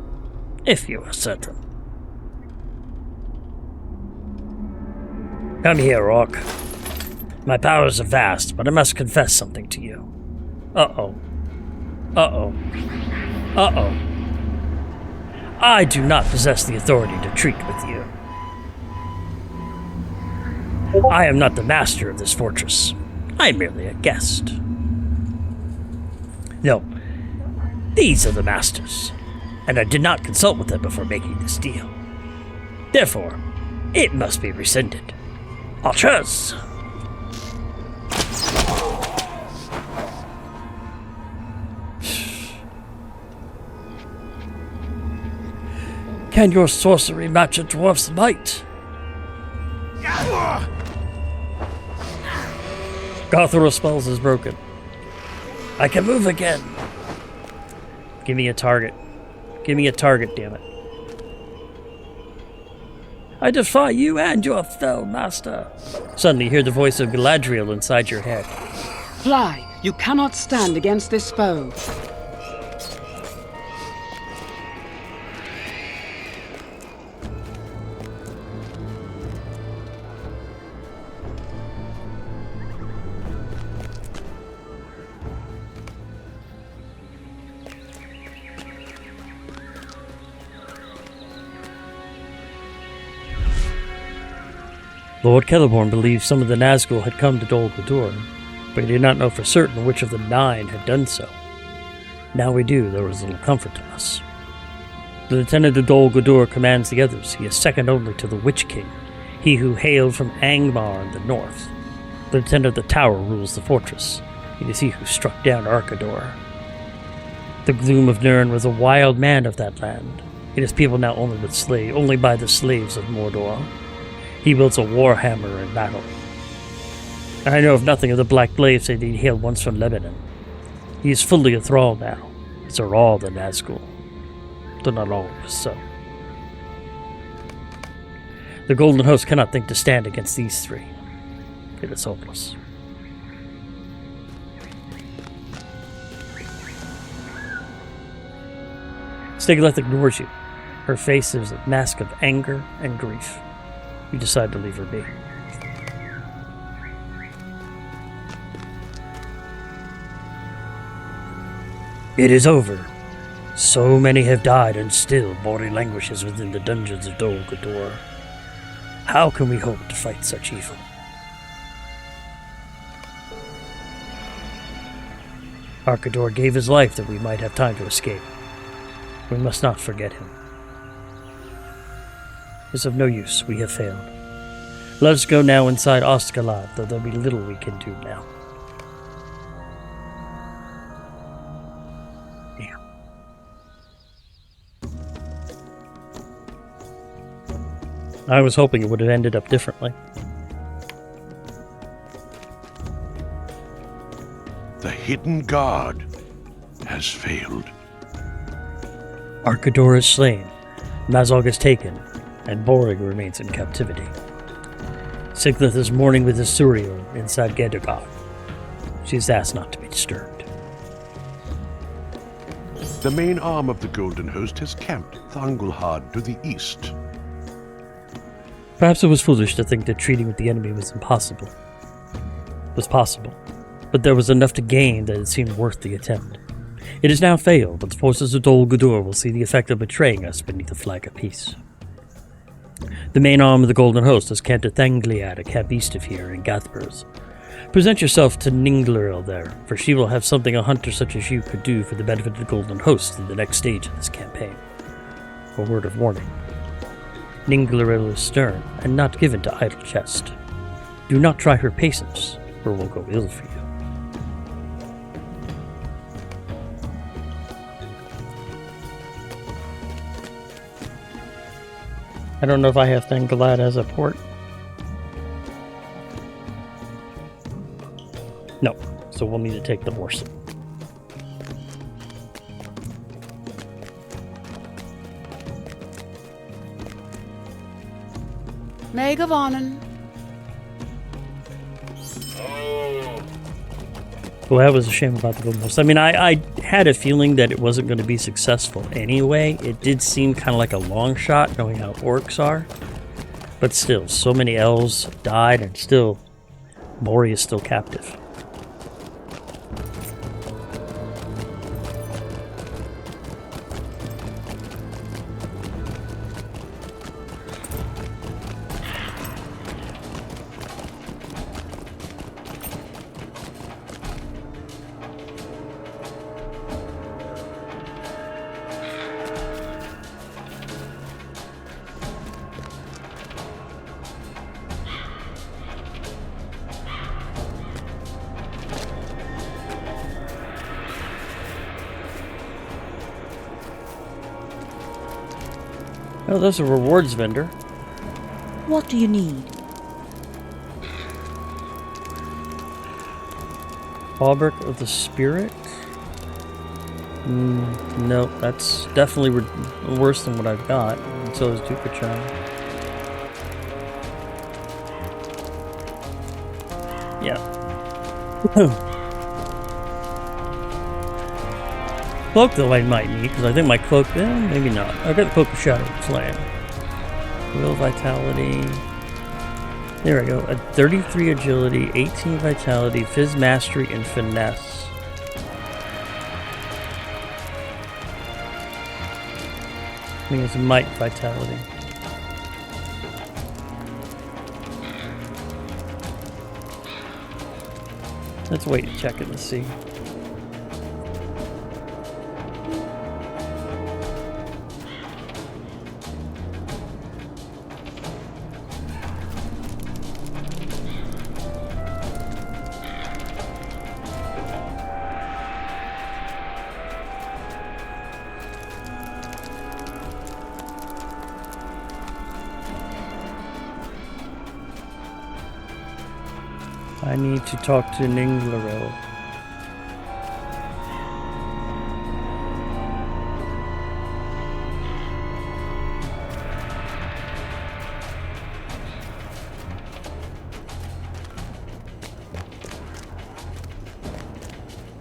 if you are certain. Come here, Orc. My powers are vast, but I must confess something to you. Uh-oh. Uh-oh. Uh-oh. I do not possess the authority to treat with you. I am not the master of this fortress. I am merely a guest. No, these are the masters, and I did not consult with them before making this deal. Therefore, it must be rescinded. Ultras! Can your sorcery match a dwarf's might? Gothro spells is broken. I can move again. Give me a target. Give me a target, damn it. I defy you and your fell master. Suddenly you hear the voice of Galadriel inside your head. Fly! You cannot stand against this foe. Lord Celeborn believed some of the Nazgul had come to Dol Guldur, but he did not know for certain which of the 9 had done so. Now we do, there was little comfort to us. The Lieutenant of Dol Guldur commands the others. He is second only to the Witch King, he who hailed from Angmar in the north. The Lieutenant of the Tower rules the fortress. It is he who struck down Arkador. The Gloom of Nirn was a wild man of that land. It is people now only by the slaves of Mordor. He wields a warhammer in battle. I know of nothing of the Black Blade save that he hailed once from Lebanon. He is fully a thrall now, as are all the Nazgul, though not always so. The Golden Host cannot think to stand against these 3. It is hopeless. Stiglath ignores you. Her face is a mask of anger and grief. You decide to leave her be. It is over. So many have died, and still Bori languishes within the dungeons of Dol Guldur. How can we hope to fight such evil? Arkador gave his life that we might have time to escape. We must not forget him. It is of no use, we have failed. Let us go now inside Ostgalad, though there be little we can do now. Yeah. I was hoping it would have ended up differently. The hidden guard has failed. Arkador is slain, Mazog is taken, and Borig remains in captivity. Siglith is mourning with Isurio inside Gedogod. She is asked not to be disturbed. The main arm of the Golden Host has camped Thangulhad to the east. Perhaps it was foolish to think that treating with the enemy was impossible. It was possible, but there was enough to gain that it seemed worth the attempt. It has now failed, but the forces of Dol Guldur will see the effect of betraying us beneath a flag of peace. The main arm of the Golden Host has camped at Thangliad, a camp east of here, in Gathbers. Present yourself to Ningloril there, for she will have something a hunter such as you could do for the benefit of the Golden Host in the next stage of this campaign. A word of warning. Ningloril is stern, and not given to idle jest. Do not try her patience, or it will go ill for you. I don't know if I have Thanglad as a port. No, so we'll need to take the horse. Megavonen. Well, that was a shame about the Golden Host. I mean, I had a feeling that it wasn't going to be successful anyway. It did seem kind of like a long shot, knowing how orcs are. But still, so many elves died, and still, Mori is still captive. Oh, there's a rewards vendor. What do you need? Hauberk of the Spirit? No, that's definitely worse than what I've got. And so is Dukachan. Yeah. Cloak, though, I might need, because I think my cloak... maybe not. I've got the Cloak of Shadow Flame. Will Vitality... There we go. A 33 Agility, 18 Vitality, Fizz Mastery, and Finesse. I think it's Might Vitality. Let's wait and check it and see. I need to talk to Ninglero.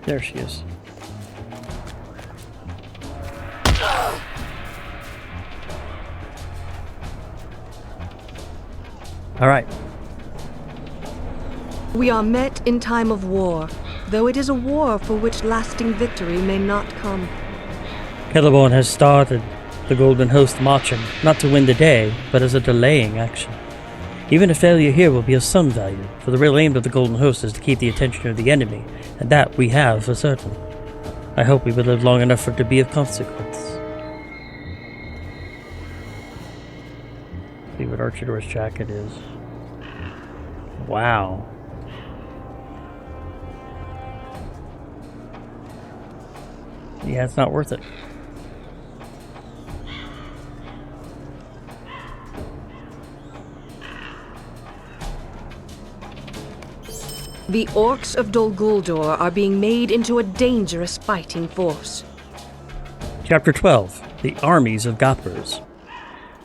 There she is. All right. We are met in time of war, though it is a war for which lasting victory may not come. Celeborn has started the Golden Host marching, not to win the day, but as a delaying action. Even a failure here will be of some value, for the real aim of the Golden Host is to keep the attention of the enemy, and that we have for certain. I hope we will live long enough for it to be of consequence. See what Archidor's jacket is. Wow. Yeah, it's not worth it. The orcs of Dol Guldur are being made into a dangerous fighting force. Chapter 12. The Armies of Gothbers.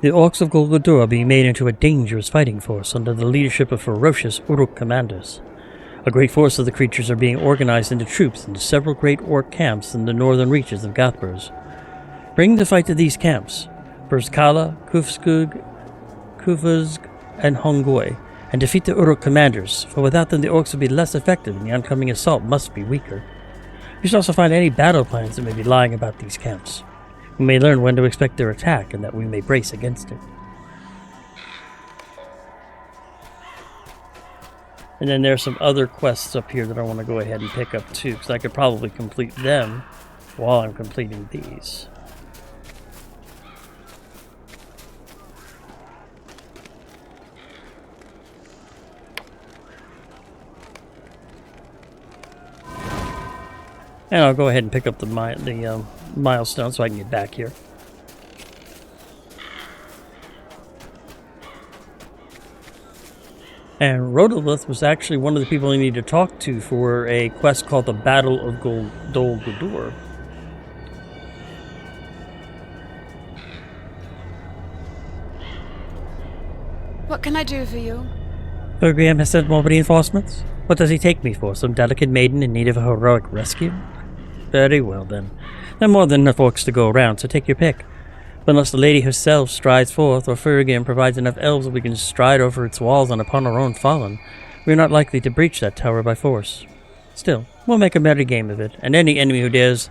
The orcs of Dol Guldur are being made into a dangerous fighting force under the leadership of ferocious Uruk commanders. A great force of the creatures are being organized into troops into several great orc camps in the northern reaches of Gothbers. Bring the fight to these camps, Burzkala, Kufskug, Kufuzg, and Hongoy, and defeat the Uruk commanders, for without them the orcs will be less effective and the oncoming assault must be weaker. You should also find any battle plans that may be lying about these camps. We may learn when to expect their attack and that we may brace against it. And then there's some other quests up here that I want to go ahead and pick up too, because I could probably complete them while I'm completing these. And I'll go ahead and pick up the milestone so I can get back here. And Rodolith was actually one of the people I need to talk to for a quest called the Battle of Dol Guldur. What can I do for you? Bergraham has sent more reinforcements? What does he take me for? Some delicate maiden in need of a heroic rescue? Very well then. There are more than enough orcs to go around, so take your pick. But unless the lady herself strides forth, or Ferrigan provides enough elves that we can stride over its walls and upon our own fallen, we are not likely to breach that tower by force. Still, we'll make a merry game of it, and any enemy who does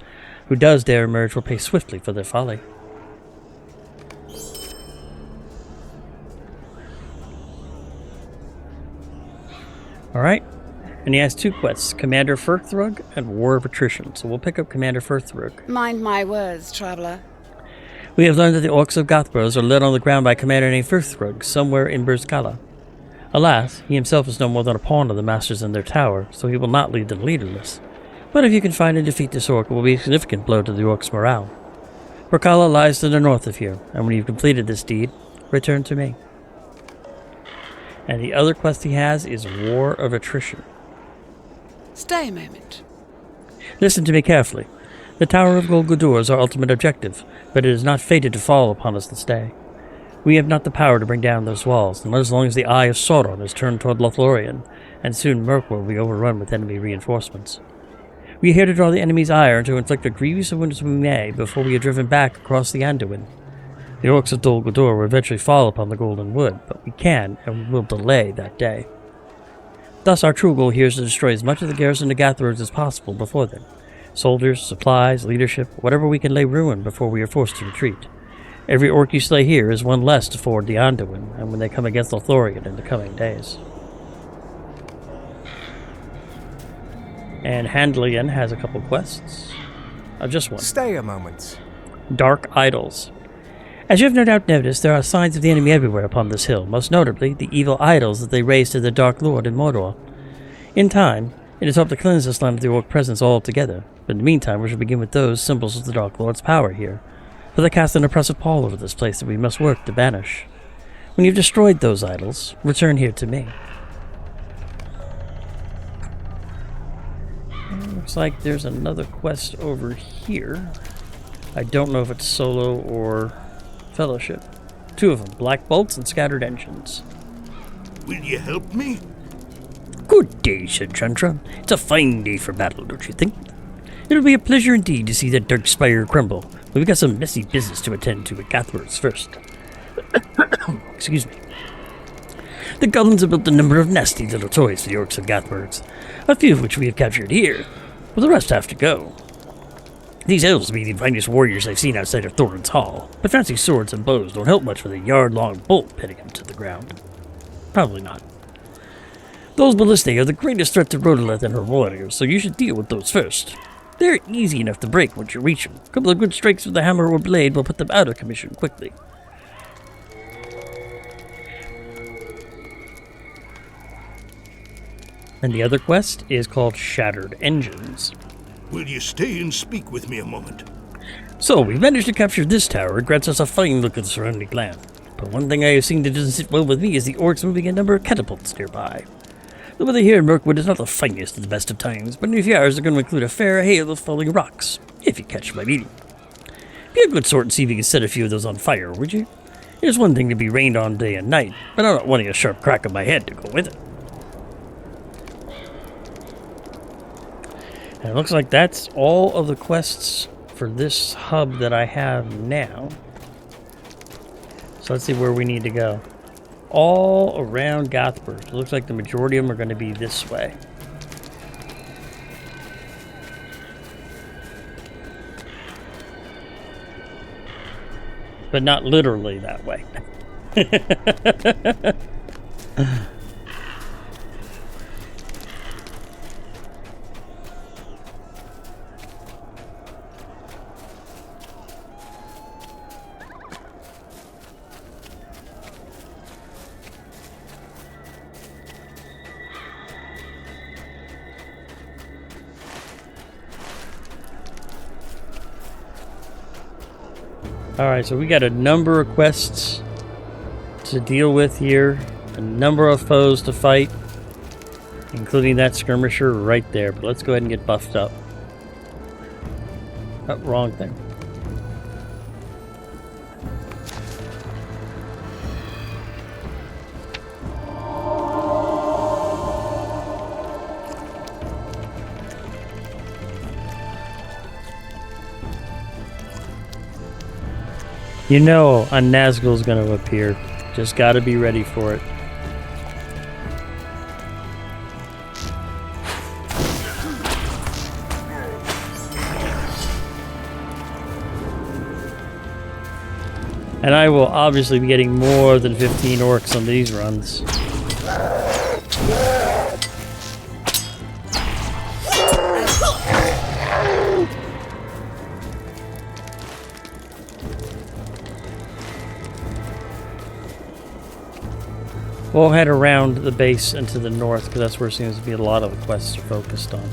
dare emerge will pay swiftly for their folly. Alright, and he has two quests, Commander Firthrug and War of Attrition, so we'll pick up Commander Firthrug. Mind my words, traveler. We have learned that the orcs of Gothbros are led on the ground by a commander named Firthrug, somewhere in Burzkala. Alas, he himself is no more than a pawn of the masters in their tower, so he will not lead them leaderless. But if you can find and defeat this orc, it will be a significant blow to the orcs' morale. Burzkala lies to the north of here, and when you've completed this deed, return to me. And the other quest he has is War of Attrition. Stay a moment. Listen to me carefully. The Tower of Dol Guldur is our ultimate objective, but it is not fated to fall upon us this day. We have not the power to bring down those walls, not as long as the eye of Sauron is turned toward Lothlorien, and soon Mirkwood will be overrun with enemy reinforcements. We are here to draw the enemy's ire and to inflict a grievous wound as we may before we are driven back across the Anduin. The orcs of Dol Guldur will eventually fall upon the Golden Wood, but we can and will delay that day. Thus our true goal here is to destroy as much of the garrison of Gathros as possible before then. Soldiers, supplies, leadership, whatever we can lay ruin before we are forced to retreat. Every orc you slay here is one less to ford the Anduin, and when they come against Lothlorien in the coming days. And Handlian has a couple quests. Just one. Stay a moment. Dark Idols. As you have no doubt noticed, there are signs of the enemy everywhere upon this hill, most notably the evil idols that they raised to the Dark Lord in Mordor. In time, it is hoped to cleanse this land of the orc presence altogether, but in the meantime we shall begin with those symbols of the Dark Lord's power here, for they cast an oppressive pall over this place that we must work to banish. When you've destroyed those idols, return here to me. Looks like there's another quest over here. I don't know if it's solo or fellowship. Two of them, Black Bolts and Scattered Engines. Will you help me? Good day, said Chantra. It's a fine day for battle, don't you think? It'll be a pleasure indeed to see that dark spire crumble, but we've got some messy business to attend to at Gathworks first. Excuse me. The goblins have built a number of nasty little toys for the orcs of Gathworks, a few of which we have captured here, but the rest have to go. These elves be the finest warriors I've seen outside of Thorin's Hall, but fancy swords and bows don't help much with a yard-long bolt pinning them to the ground. Probably not. Those ballistae are the greatest threat to Rodolith and her warriors, so you should deal with those first. They're easy enough to break once you reach them. A couple of good strikes with the hammer or blade will put them out of commission quickly. And the other quest is called Shattered Engines. Will you stay and speak with me a moment? So, we've managed to capture this tower. It grants us a fine look at the surrounding land. But one thing I have seen that doesn't sit well with me is the orcs moving a number of catapults nearby. The weather here in Mirkwood is not the finest at the best of times, but new yards are going to include a fair hail of falling rocks, if you catch my meaning. Be a good sort and see if you can set a few of those on fire, would you? It's one thing to be rained on day and night, but I'm not wanting a sharp crack on my head to go with it. And it looks like that's all of the quests for this hub that I have now. So let's see where we need to go. All around Gothberg. It looks like the majority of them are going to be this way. But not literally that way. Alright, so we got a number of quests to deal with here, a number of foes to fight, including that skirmisher right there. But let's go ahead and get buffed up. Oh, wrong thing. You know a Nazgul's going to appear. Just got to be ready for it. And I will obviously be getting more than 15 orcs on these runs. We'll head around the base and to the north, because that's where it seems to be a lot of the quests are focused on.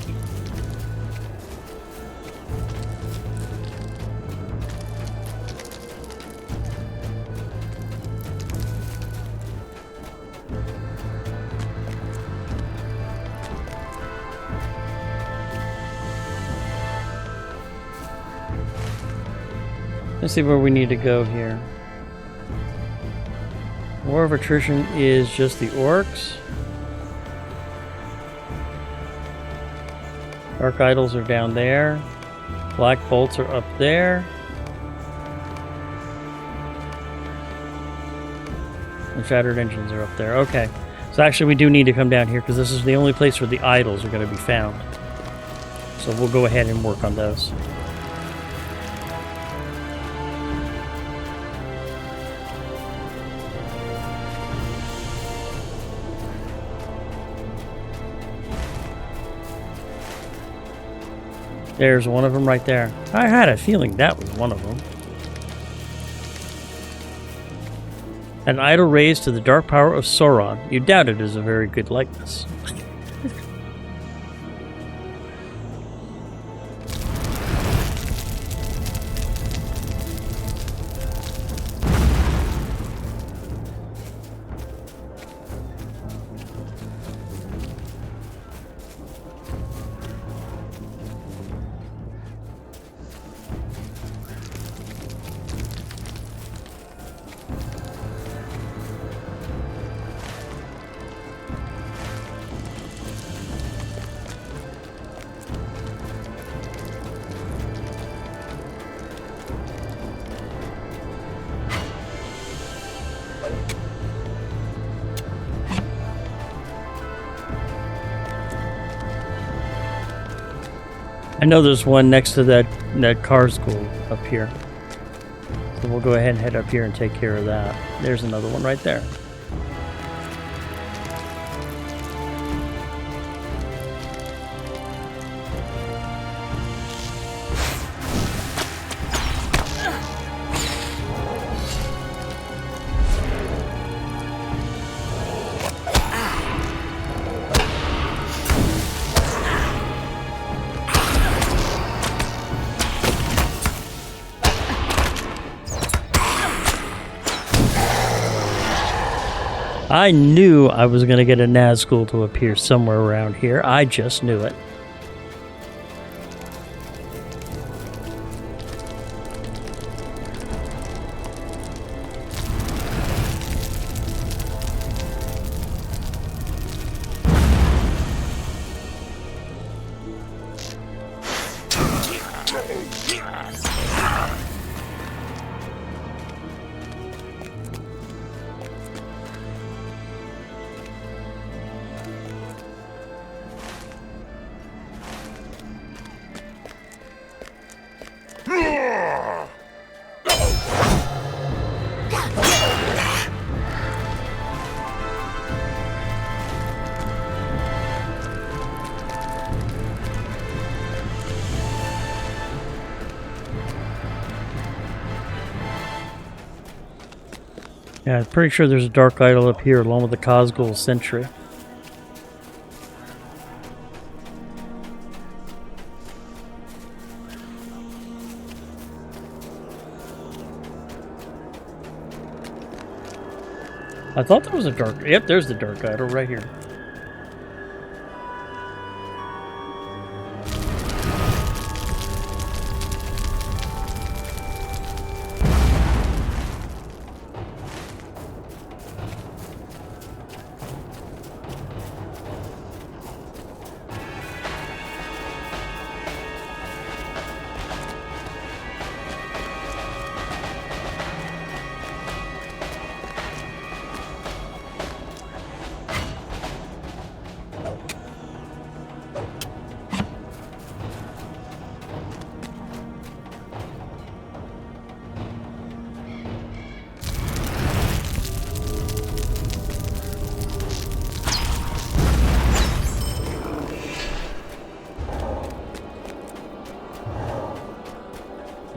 Let's see where we need to go here. War of Attrition is just the orcs. Dark Idols are down there. Black Bolts are up there. And Shattered Engines are up there. Okay. So actually we do need to come down here because this is the only place where the idols are going to be found. So we'll go ahead and work on those. There's one of them right there. I had a feeling that was one of them. An idol raised to the dark power of Sauron. You doubt it is a very good likeness. I know there's one next to that car school up here. So we'll go ahead and head up here and take care of that. There's another one right there. I knew I was going to get a Nazgul to appear somewhere around here. I just knew it. Yeah, I'm pretty sure there's a dark idol up here along with the Nazgul sentry. I thought there was a dark... Yep, there's the dark idol right here.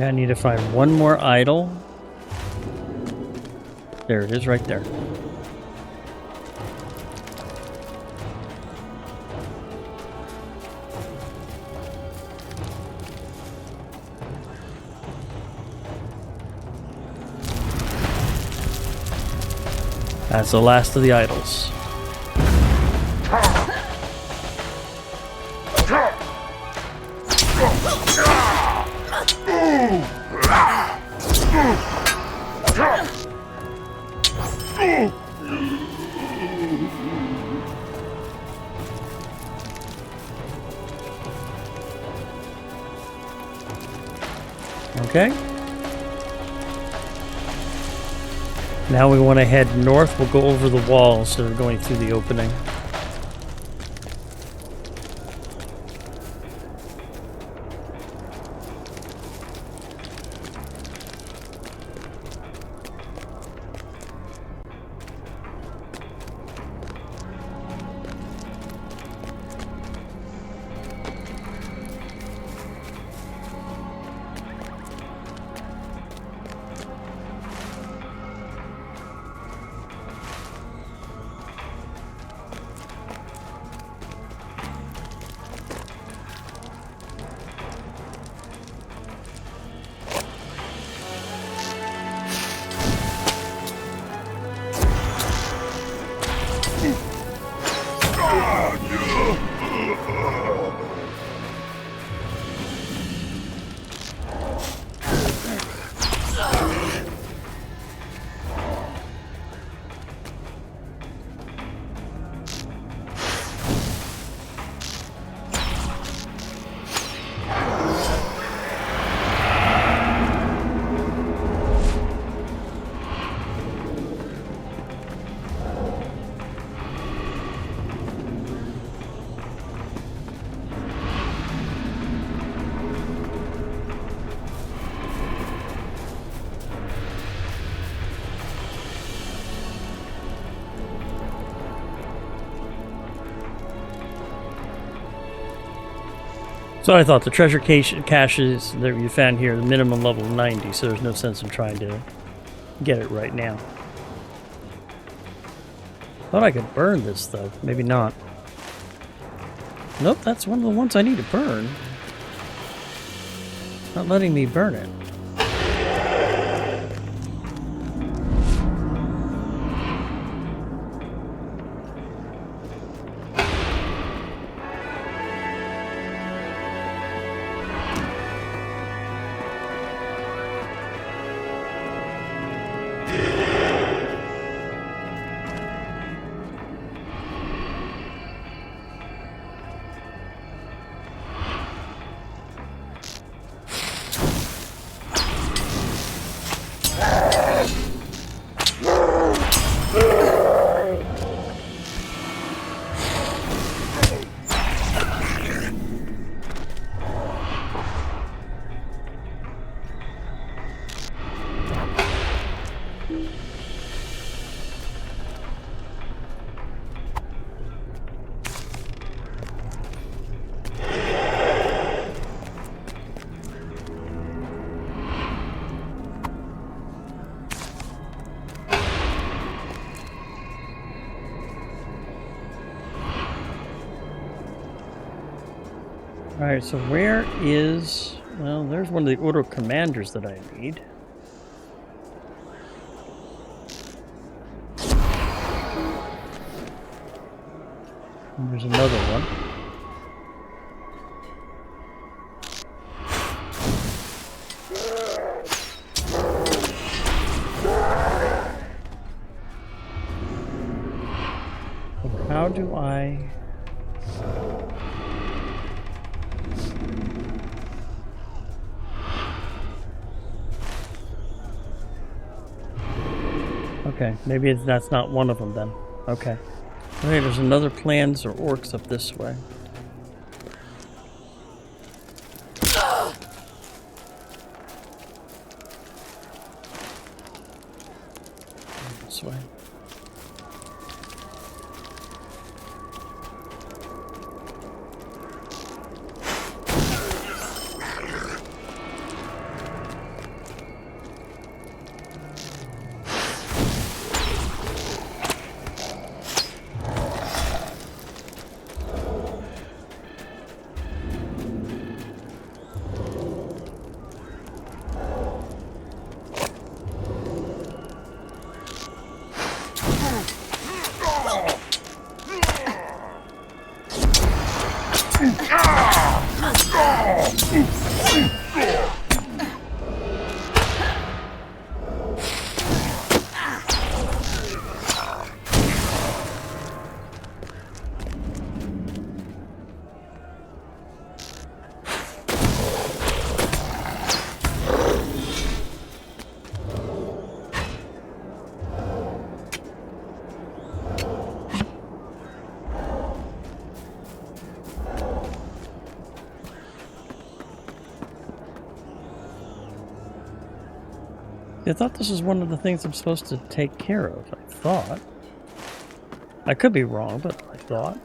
I need to find one more idol. There it is right there. That's the last of the idols. Okay. Now we want to head north. We'll go over the wall instead of going through the opening. So I thought the treasure caches that you found here, the minimum level 90, so there's no sense in trying to get it right now. Thought I could burn this though, maybe not. Nope, that's one of the ones I need to burn. Not letting me burn it. Alright, so where is... Well, there's one of the auto commanders that I need. And there's another one. So how do I... Okay, maybe that's not one of them then. Okay. Okay, there's another clans or orcs up this way. This way. I thought this was one of the things I'm supposed to take care of. I thought. I could be wrong, but I thought.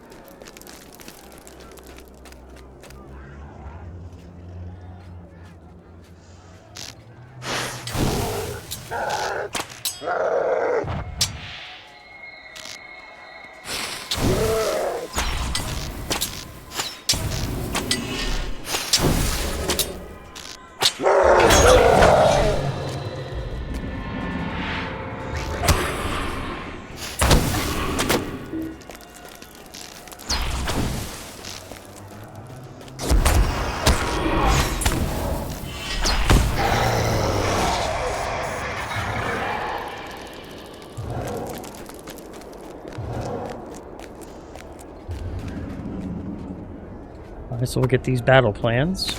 Alright, so we'll get these battle plans.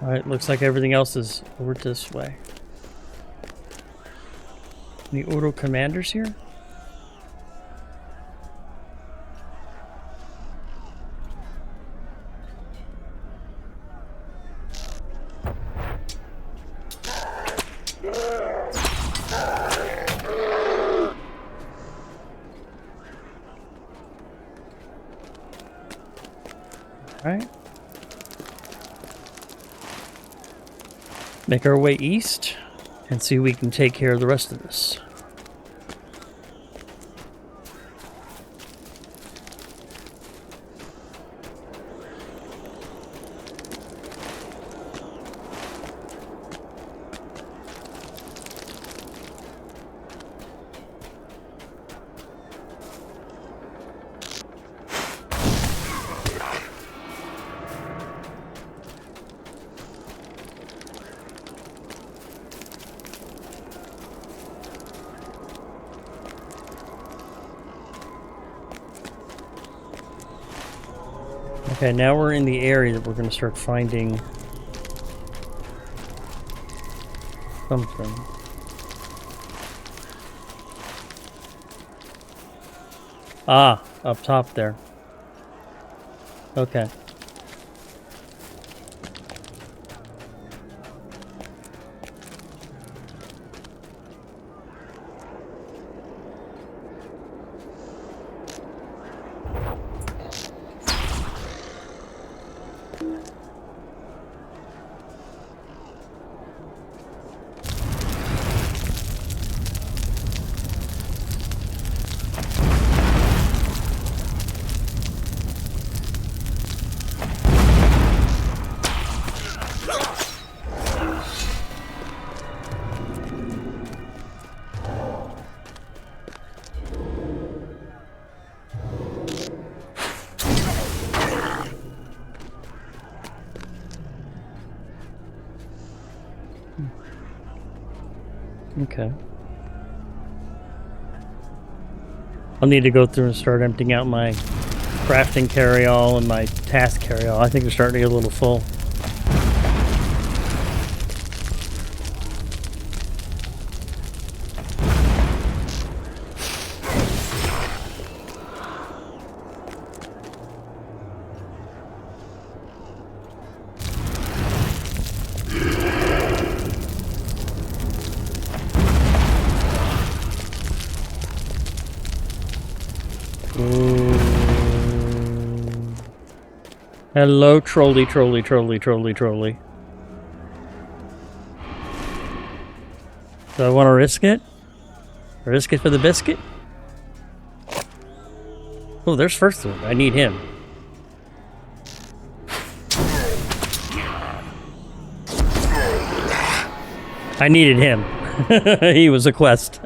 Alright, looks like everything else is over this way. Any auto commanders here? make our way east and see if we can take care of the rest of this. Okay, now we're in the area that we're going to start finding something. Ah, up top there. Okay. Okay. I'll need to go through and start emptying out my crafting carry-all and my task carry-all. I think they're starting to get a little full. Hello, trolley. Do I want to risk it? Risk it for the biscuit? Oh, there's first one. I need him. I needed him. He was a quest.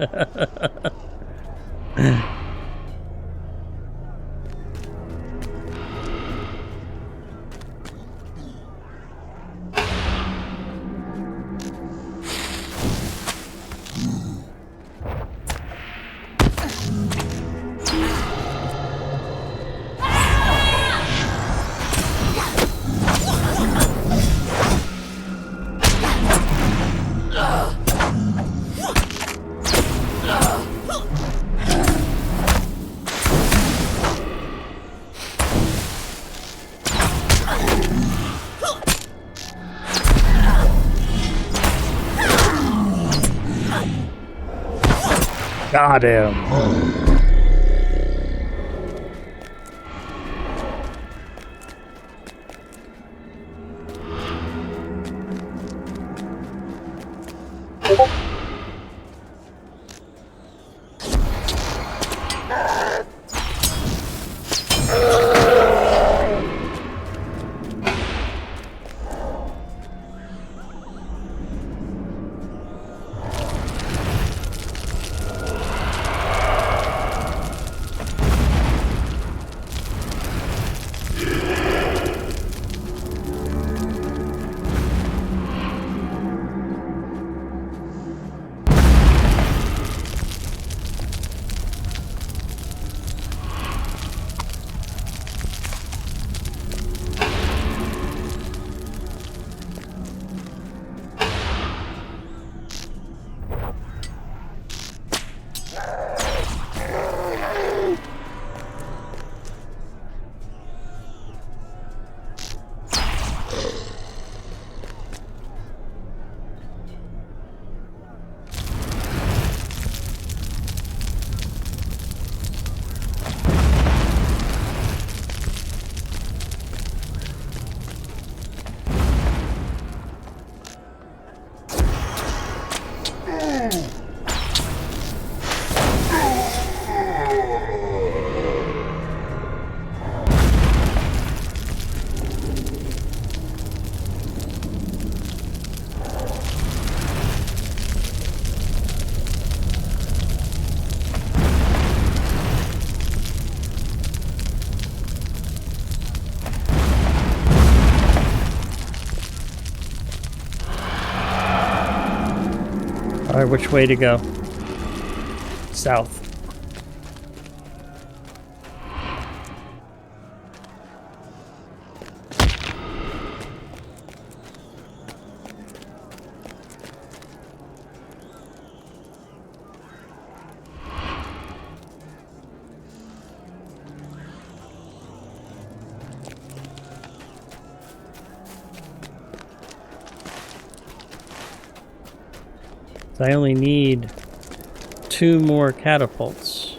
Got him. Alright, which way to go? South. I only need 2 more catapults.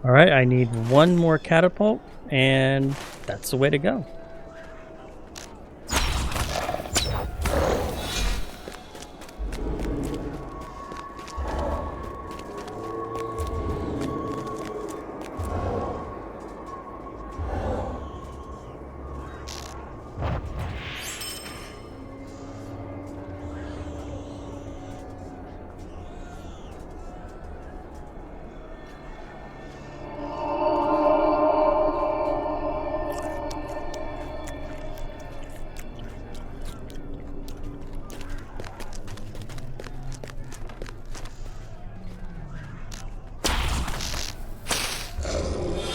Alright, I need 1 more catapult, and that's the way to go.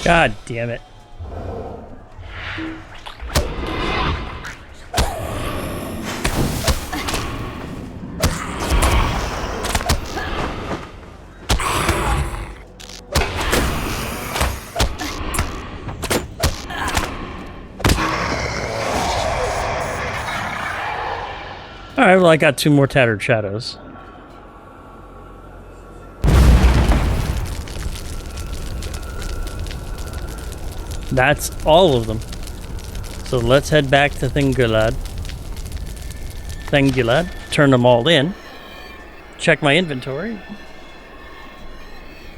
God damn it. Alright, well I got 2 more tattered shadows. That's all of them. So let's head back to Thingulad. Turn them all in. Check my inventory.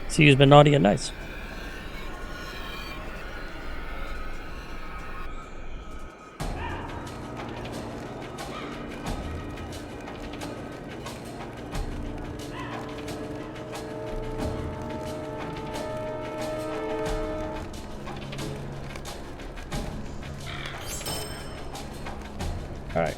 See who's been naughty and nice. All right.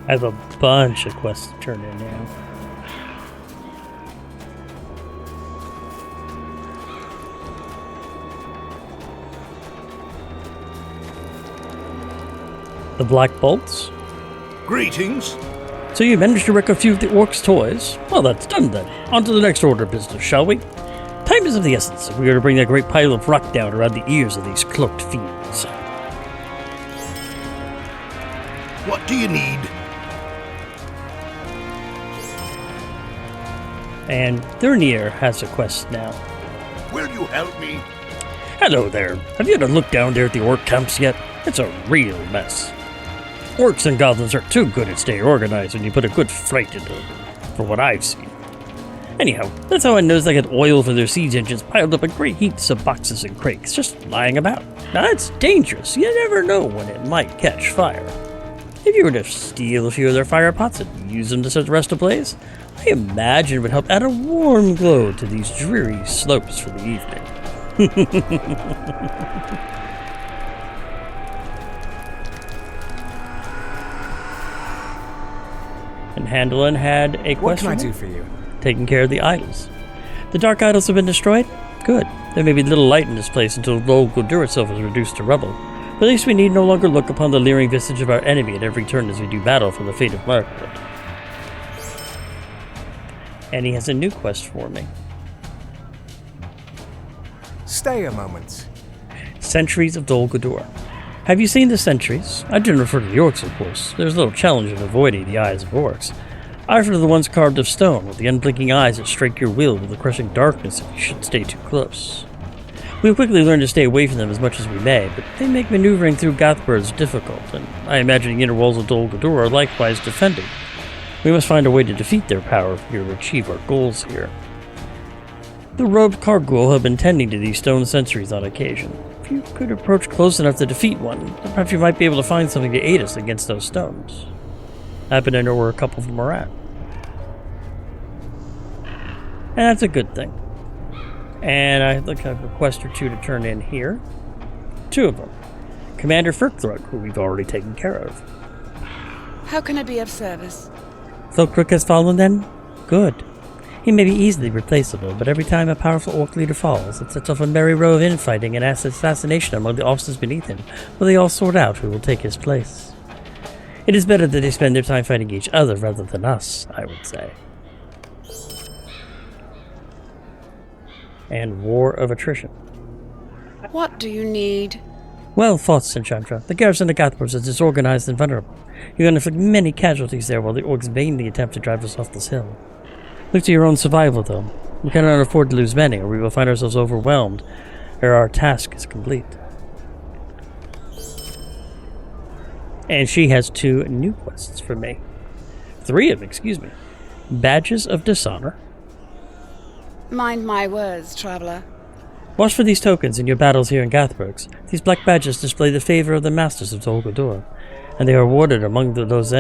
I have a bunch of quests to turn in now. The Black Bolts. Greetings. So you managed to wreck a few of the orcs' toys? Well, that's done then. On to the next order of business, shall we? Time is of the essence. We are to bring that great pile of rock down around the ears of these cloaked fiends. What do you need? And Thurnir has a quest now. Will you help me? Hello there. Have you had a look down there at the orc camps yet? It's a real mess. Orcs and goblins are too good at staying organized when you put a good fight into them, for what I've seen. Anyhow, that's how I knows they get oil for their siege engines piled up in great heaps of boxes and crates, just lying about. Now that's dangerous. You never know when it might catch fire. If you were to steal a few of their fire pots and use them to set the rest ablaze, I imagine it would help add a warm glow to these dreary slopes for the evening. And Handlin had a What question. can I do for you? Taking care of the idols. The dark idols have been destroyed? Good. There may be little light in this place until Dol Guldur itself is reduced to rubble. But at least we need no longer look upon the leering visage of our enemy at every turn as we do battle for the fate of Mirkwood. And he has a new quest for me. Stay a moment. Sentries of Dol Guldur. Have you seen the sentries? I didn't refer to the orcs, of course. There's little challenge in avoiding the eyes of orcs. I refer to the ones carved of stone, with the unblinking eyes that strike your will with the crushing darkness if you should stay too close. We've quickly learned to stay away from them as much as we may, but they make maneuvering through Gothburds difficult, and I imagine the inner walls of Dol Guldur are likewise defended. We must find a way to defeat their power if we are to achieve our goals here. The robed Kargul have been tending to these stone sentries on occasion. If you could approach close enough to defeat one, perhaps you might be able to find something to aid us against those stones. I happen to know where a couple of them are at. And that's a good thing. And I look at a request or two to turn in here. 2 of them. Commander Firkrug, who we've already taken care of. How can I be of service? Firkrug has fallen then? Good. He may be easily replaceable, but every time a powerful orc leader falls, it sets off a merry row of infighting and assassination among the officers beneath him, while they all sort out who will take his place. It is better that they spend their time fighting each other rather than us, I would say. And War of Attrition. What do you need? Well fought, Sinchantra. The garrison of Gothburg is disorganized and vulnerable. You're going to inflict many casualties there while the orcs vainly attempt to drive us off this hill. Look to your own survival, though. We cannot afford to lose many, or we will find ourselves overwhelmed ere our task is complete. And she has 2 new quests for me. 3 of them, excuse me. Badges of Dishonor. Mind my words, traveler. Watch for these tokens in your battles here in Gothburg. These black badges display the favor of the masters of Dol Guldur, and they are awarded among those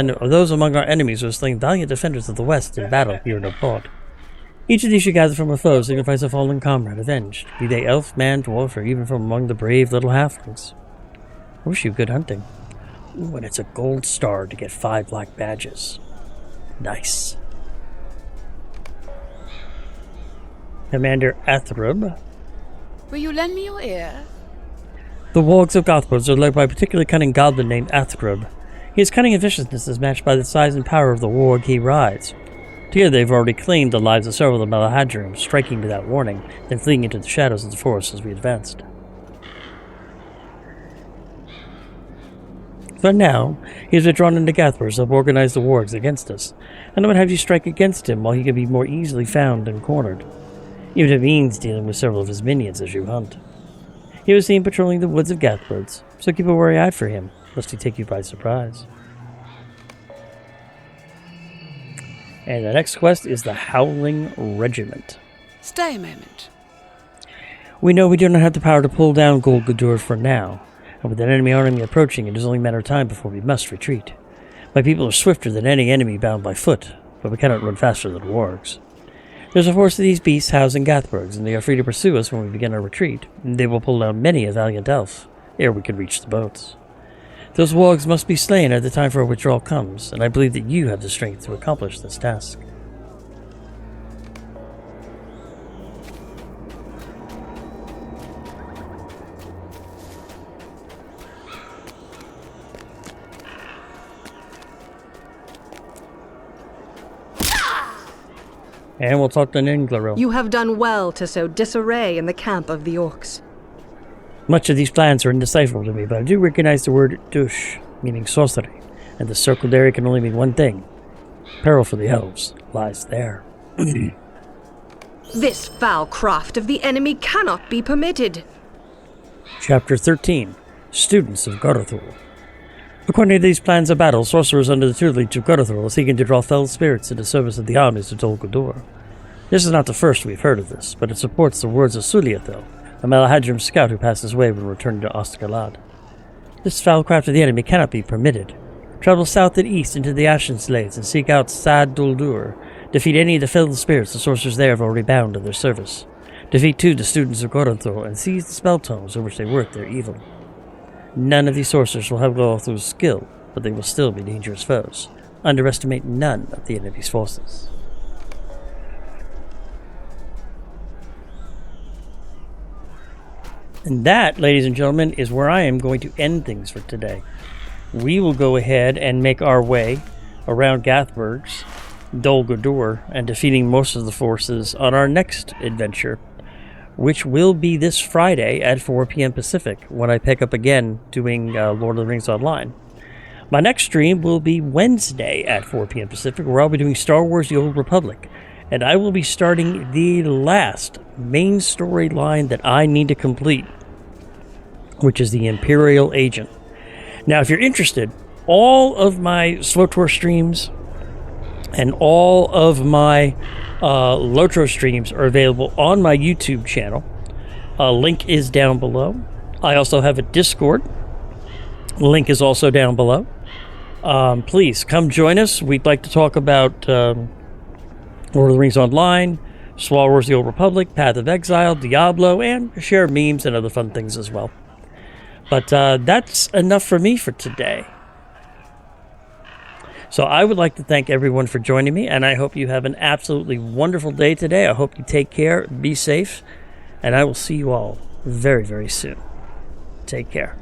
among our enemies who have slain valiant defenders of the West in battle here in Abroad. Each of these you gather from a foe signifies a fallen comrade avenged, be they elf, man, dwarf, or even from among the brave little halflings. I wish you good hunting. Ooh, and it's a gold star to get 5 black badges. Nice. Commander Athrub. Will you lend me your ear? The wargs of Gothburg are led by a particularly cunning goblin named Athrub. His cunning and viciousness is matched by the size and power of the warg he rides. Together they've already claimed the lives of several of the Malahadrim, striking without warning, then fleeing into the shadows of the forest as we advanced. For now, he has withdrawn into Gothburg to help organize the wargs against us, and I would have you strike against him while he can be more easily found and cornered, even if it means dealing with several of his minions as you hunt. He was seen patrolling the woods of Gothburg, so keep a wary eye for him, lest he take you by surprise. And the next quest is the Howling Regiment. Stay a moment. We know we do not have the power to pull down Dol Guldur for now, and with an enemy army approaching, it is only a matter of time before we must retreat. My people are swifter than any enemy bound by foot, but we cannot run faster than wargs. There's a force of these beasts housed in Gothburg, and they are free to pursue us when we begin our retreat, and they will pull down many a valiant elf, ere we can reach the boats. Those wargs must be slain at the time for our withdrawal comes, and I believe that you have the strength to accomplish this task. And we'll talk to Ninglaro. You have done well to sow disarray in the camp of the orcs. Much of these plans are indecipherable to me, but I do recognize the word douche, meaning sorcery, and the circled area can only mean one thing. Peril for the elves lies there. This foul craft of the enemy cannot be permitted. Chapter 13. Students of Guldur. According to these plans of battle, sorcerers under the tutelage of Guldur are seeking to draw fell spirits into service of the armies of Dol Guldur. This is not the first we've heard of this, but it supports the words of Suliathil, a Malahadrim scout who passed his way when returning to Ostgalad. This foul craft of the enemy cannot be permitted. Travel south and east into the Ashen Slades and seek out Sad Duldur. Defeat any of the fell spirits the sorcerers there have already bound in their service. Defeat too the students of Guldur and seize the spell tomes in which they work their evil. None of these sorcerers will have Gulthur's skill, but they will still be dangerous foes. underestimate none of the enemy's forces. And that, ladies and gentlemen, is where I am going to end things for today. We will go ahead and make our way around Gathburg's Dol Guldur and defeating most of the forces on our next adventure, which will be this Friday at 4 p.m. Pacific, when I pick up again doing Lord of the Rings Online. My next stream will be Wednesday at 4 p.m. Pacific, where I'll be doing Star Wars The Old Republic, and I will be starting the last main storyline that I need to complete, which is the Imperial Agent. Now, if you're interested, all of my SWTOR streams and all of my LOTRO streams are available on my YouTube channel. Link is down below. I also have a Discord. Link is also down below. Please come join us. We'd like to talk about Lord of the Rings Online, Star Wars The Old Republic, Path of Exile, Diablo, and share memes and other fun things as well. But that's enough for me for today. So I would like to thank everyone for joining me, and I hope you have an absolutely wonderful day today. I hope you take care, be safe, and I will see you all very, very soon. Take care.